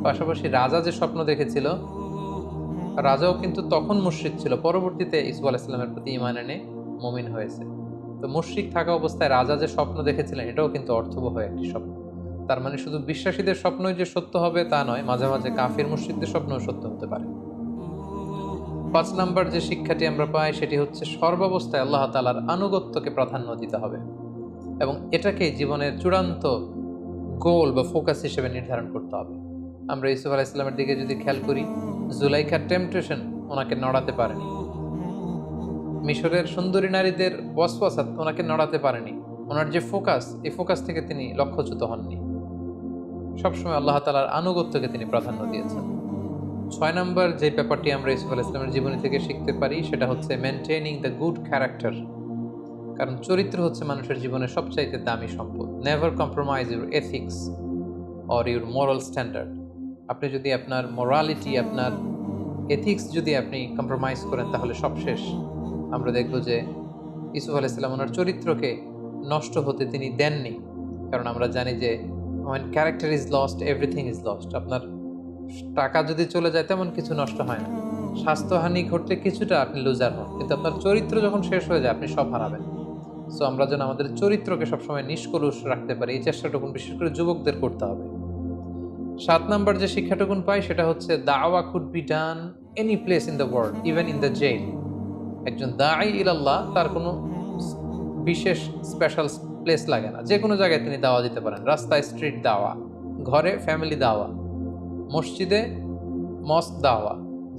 পাশাপাশি রাজা যে স্বপ্ন দেখেছিল, রাজাও কিন্তু তখন মুশরিক ছিল, পরবর্তীতে ইউসুফ আলাইহিস সালামের প্রতি ঈমান এনে মুমিন হয়েছে। তো মুশরিক থাকা অবস্থায় রাজা যে স্বপ্ন দেখেছিলেন এটাও কিন্তু অর্থবহ একটি স্বপ্ন। তার মানে শুধু বিশ্বাসীদের স্বপ্নই যে সত্য হবে তা নয়, মাঝে মাঝে কাফির মুশরিকদের স্বপ্নও সত্য হতে পারে। 5 নম্বর যে শিক্ষাটি আমরা পাই সেটি হচ্ছে সর্বাবস্থায় আল্লাহ তাআলার আনুগত্যকে প্রাধান্য দিতে হবে এবং এটাকে জীবনের চূড়ান্ত গোল বা ফোকাস হিসেবে নির্ধারণ করতে হবে। আমরা ইউসুফ আলাইহিস সালামের দিকে যদি খেয়াল করি, জুলাইখার টেম্পটেশন ওনাকে নড়াতে পারেনি, মিশরের সুন্দরী নারীদের ওয়াসওয়াসাত ওনাকে নড়াতে পারেনি। ওনার যে ফোকাস, এই ফোকাস থেকে তিনি লক্ষ্যচ্যুত হননি। সবসময় আল্লাহ তাআলার আনুগত্যকে তিনি প্রাধান্য দিয়েছেন। 6 নম্বর যে ব্যাপারটি আমরা ইউসুফ আলাইহিস সালামের জীবনী থেকে শিখতে পারি সেটা হচ্ছে মেনটেনিং দ্য গুড ক্যারেক্টার। কারণ চরিত্র হচ্ছে মানুষের জীবনের সবচাইতে দামি সম্পদ। Never compromise your ethics or your moral standard. আপনি যদি আপনার মোরালিটি, আপনার এথিক্স যদি আপনি কম্প্রোমাইজ করেন তাহলে সব শেষ। আমরা দেখব যে ইউসুফ আলাইহিস সালাম ওনার চরিত্রকে নষ্ট হতে তিনি দেননি। কারণ আমরা জানি যে when character is lost everything is lost। আপনার টাকা যদি চলে যায় তেমন কিছু নষ্ট হয় না, স্বাস্থ্যহানি ঘটলে কিছুটা আপনি লুজার হন, কিন্তু আপনার চরিত্র যখন শেষ হয়ে যায় আপনি সব হারাবেন। সো আমরা যেন আমাদের চরিত্রকে সবসময় নিষ্কলুষ রাখতে পারি, এই চেষ্টাটুকুন বিশেষ করে যুবকদের করতে হবে। 7 নম্বর যে শিক্ষাটুকুন পাই সেটা হচ্ছে দাওয়া could be done any place in the world, even in the jail. একজন দাঈ ইলাল্লাহ তার কোনো বিশেষ স্পেশাল প্লেস লাগে না, যে কোনো জায়গায় তিনি দাওয়া দিতে পারেন। রাস্তায় স্ট্রিট দাওয়া, ঘরে ফ্যামিলি দাওয়া, মসজিদে মস্ক দাওয়া,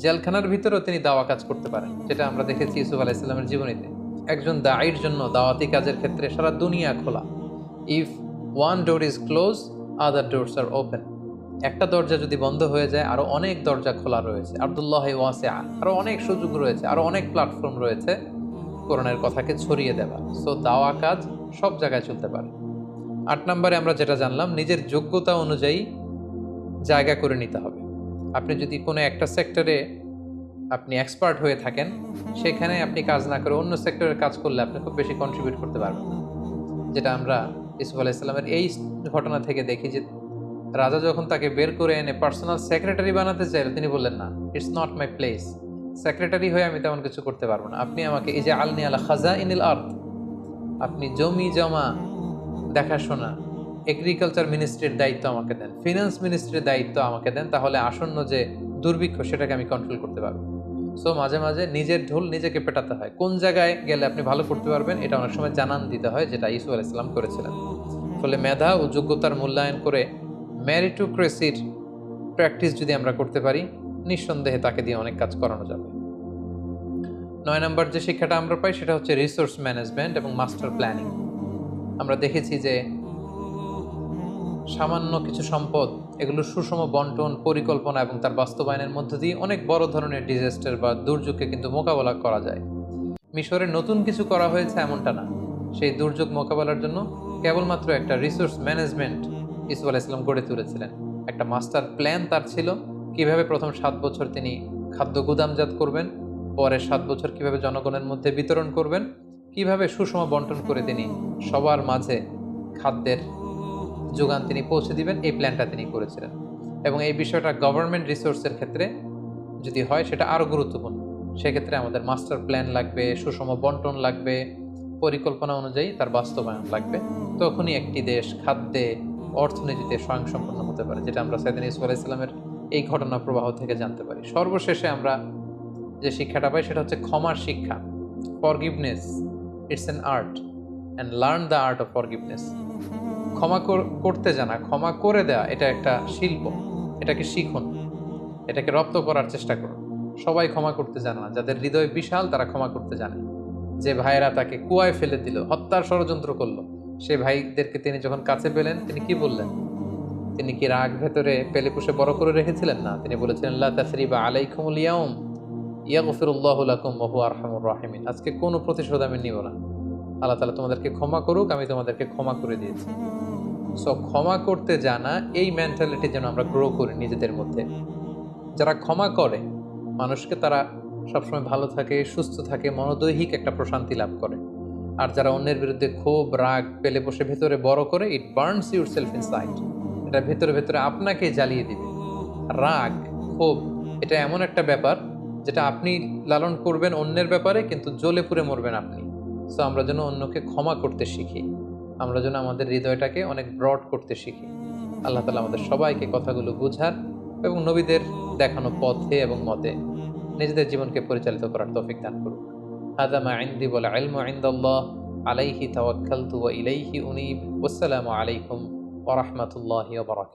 জেলখানার ভিতরেও তিনি দাওয়া কাজ করতে পারেন, যেটা আমরা দেখেছি ইউসুফ আলাইহিস সালামের জীবনীতে। একজন দাঈর জন্য দাওয়াতি কাজের ক্ষেত্রে সারা দুনিয়া খোলা। If one door is close other doors are open. একটা দরজা যদি বন্ধ হয়ে যায় আরো অনেক দরজা খোলা রয়েছে। আব্দুল্লাহি ওয়াসিআ, আরো অনেক সুযোগ রয়েছে, আরো অনেক প্ল্যাটফর্ম রয়েছে কোরআনের কথাকে ছড়িয়ে দেওয়া। সো দাওয়া কাজ সব জায়গায় চলতে পারে। 8 নম্বরে আমরা যেটা জানলাম, নিজের যোগ্যতা অনুযায়ী জায়গা করে নিতে হবে। আপনি যদি কোনো একটা সেক্টরে আপনি এক্সপার্ট হয়ে থাকেন, সেখানে আপনি কাজ না করে অন্য সেক্টরে কাজ করলে আপনি খুব বেশি কন্ট্রিবিউট করতে পারবেন না। যেটা আমরা ইউসুফ আলাইহিস সালামের এই ঘটনা থেকে দেখি যে রাজা যখন তাকে বের করে এনে পার্সোনাল সেক্রেটারি বানাতে চাইল, তিনি বললেন না, it's not my place, secretary হয়ে আমি তেমন কিছু করতে পারবো না, আপনি আমাকে এই যে আলনি আলা খাজা ইনিল আর্থ, আপনি জমি জমা দেখাশোনা, এগ্রিকালচার মিনিস্ট্রির দায়িত্ব আমাকে দেন, ফিনান্স মিনিস্ট্রির দায়িত্ব আমাকে দেন, তাহলে আসন্ন যে দুর্ভিক্ষ সেটাকে আমি কন্ট্রোল করতে পারবো। সো মাঝে মাঝে নিজের ঢোল নিজেকে পেটাতে হয়, কোন জায়গায় গেলে আপনি ভালো করতে পারবেন এটা অনেক সময় জানান দিতে হয়, যেটা ইসু আলাইহিস সালাম করেছিলেন। ফলে মেধা ও যোগ্যতার মূল্যায়ন করে মেরিটোক্রেসির প্র্যাকটিস যদি আমরা করতে পারি, নিঃসন্দেহে তাকে দিয়ে অনেক কাজ করানো যাবে। 9 নম্বর যে শিক্ষাটা আমরা পাই সেটা হচ্ছে রিসোর্স ম্যানেজমেন্ট এবং মাস্টার প্ল্যানিং। আমরা দেখেছি যে সামান্য কিছু সম্পদ, এগুলো সুষম বন্টন, পরিকল্পনা এবং তার বাস্তবায়নের মধ্য দিয়ে অনেক বড় ধরনের ডিজাস্টার বা দুর্যোগকে কিন্তু মোকাবেলা করা যায়। মিশরে নতুন কিছু করা হয়েছে এমনটা না, সেই দুর্যোগ মোকাবেলার জন্য কেবলমাত্র একটা রিসোর্স ম্যানেজমেন্ট ইসুফ আলাইহিস সালাম গড়ে তুলেছিলেন। একটা মাস্টার প্ল্যান তার ছিল, কিভাবে প্রথম 7 বছর তিনি খাদ্য গুদামজাত করবেন, পরে 7 বছর কিভাবে জনগণের মধ্যে বিতরণ করবেন, কিভাবে সুষম বন্টন করে তিনি সবার মাঝে খাদ্যের যোগান তিনি পৌঁছে দিবেন, এই প্ল্যানটা তিনি করেছিলেন। এবং এই বিষয়টা গভর্নমেন্ট রিসোর্সের ক্ষেত্রে যদি হয় সেটা আরও গুরুত্বপূর্ণ। সেক্ষেত্রে আমাদের মাস্টার প্ল্যান লাগবে, সুষম বন্টন লাগবে, পরিকল্পনা অনুযায়ী তার বাস্তবায়ন লাগবে। তখনই একটি দেশ খাদ্যে, অর্থনীতিতে স্বয়ংসম্পন্ন হতে পারে, যেটা আমরা সাইয়েদনা ইউসুফ আলাইহিস সালামের এই ঘটনা প্রবাহ থেকে জানতে পারি। সর্বশেষে আমরা যে শিক্ষাটা পাই সেটা হচ্ছে ক্ষমার শিক্ষা। Forgiveness, it's an art, and learn the art of forgiveness. ক্ষমা করতে জানা, ক্ষমা করে দেওয়া, এটা একটা শিল্প, এটাকে শিখুন, এটাকে রপ্ত করার চেষ্টা করুন। সবাই ক্ষমা করতে জানে না, যাদের হৃদয় বিশাল তারা ক্ষমা করতে জানে। যে ভাইয়েরা তাকে কুয়ায় ফেলে দিল, হত্যার ষড়যন্ত্র করলো, সে ভাইদেরকে তিনি যখন কাছে পেলেন তিনি কি বললেন? তিনি কি রাগ ভেতরে পেলে পুষে বড় করে রেখেছিলেন? না, তিনি বলেছিলেন লা তাসরিবা আলাইকুমুল ইয়াউম ইয়াগফিরুল্লাহু লাকুম ওয়া হুয়া আরহামুর রাহিমিন। আজকে কোনো প্রতিশোধ আমি নিব না, আল্লাহ তাআলা তোমাদেরকে ক্ষমা করুক, আমি তোমাদেরকে ক্ষমা করে দিয়েছি। সো ক্ষমা করতে জানা, এই মেন্টালিটি যেন আমরা গ্রো করি নিজেদের মধ্যে। যারা ক্ষমা করে মানুষকে, তারা সবসময় ভালো থাকে, সুস্থ থাকে, মনোদৈহিক একটা প্রশান্তি লাভ করে। আর যারা অন্যের বিরুদ্ধে ক্ষোভ, রাগ পেলে বসে ভেতরে বড় করে, ইট বার্নস ইউর সেলফ ইনসাইড, এটা ভেতরে ভেতরে আপনাকে জ্বালিয়ে দিবে। রাগ, ক্ষোভ, এটা এমন একটা ব্যাপার যেটা আপনি লালন করবেন অন্যের ব্যাপারে, কিন্তু জ্বলে পুড়ে মরবেন আপনি। সো আমরা যেন অন্যকে ক্ষমা করতে শিখি, আমরা যেন আমাদের হৃদয়টাকে অনেক ব্রড করতে শিখি। আল্লাহ তাআলা আমাদের সবাইকে কথাগুলো বুঝার এবং নবীদের দেখানো পথে এবং মতে নিজেদের জীবনকে পরিচালিত করার তৌফিক দান করুক। হাযা মা ইনদি ওয়াল ইলমু ইনদাল্লাহ, আলাইহি তাওয়াক্কালতু ওয়া ইলাইহি উনীব। ওয়াসসালামু আলাইকুম ওয়া রাহমাতুল্লাহি ওয়া বারাকাতুহু।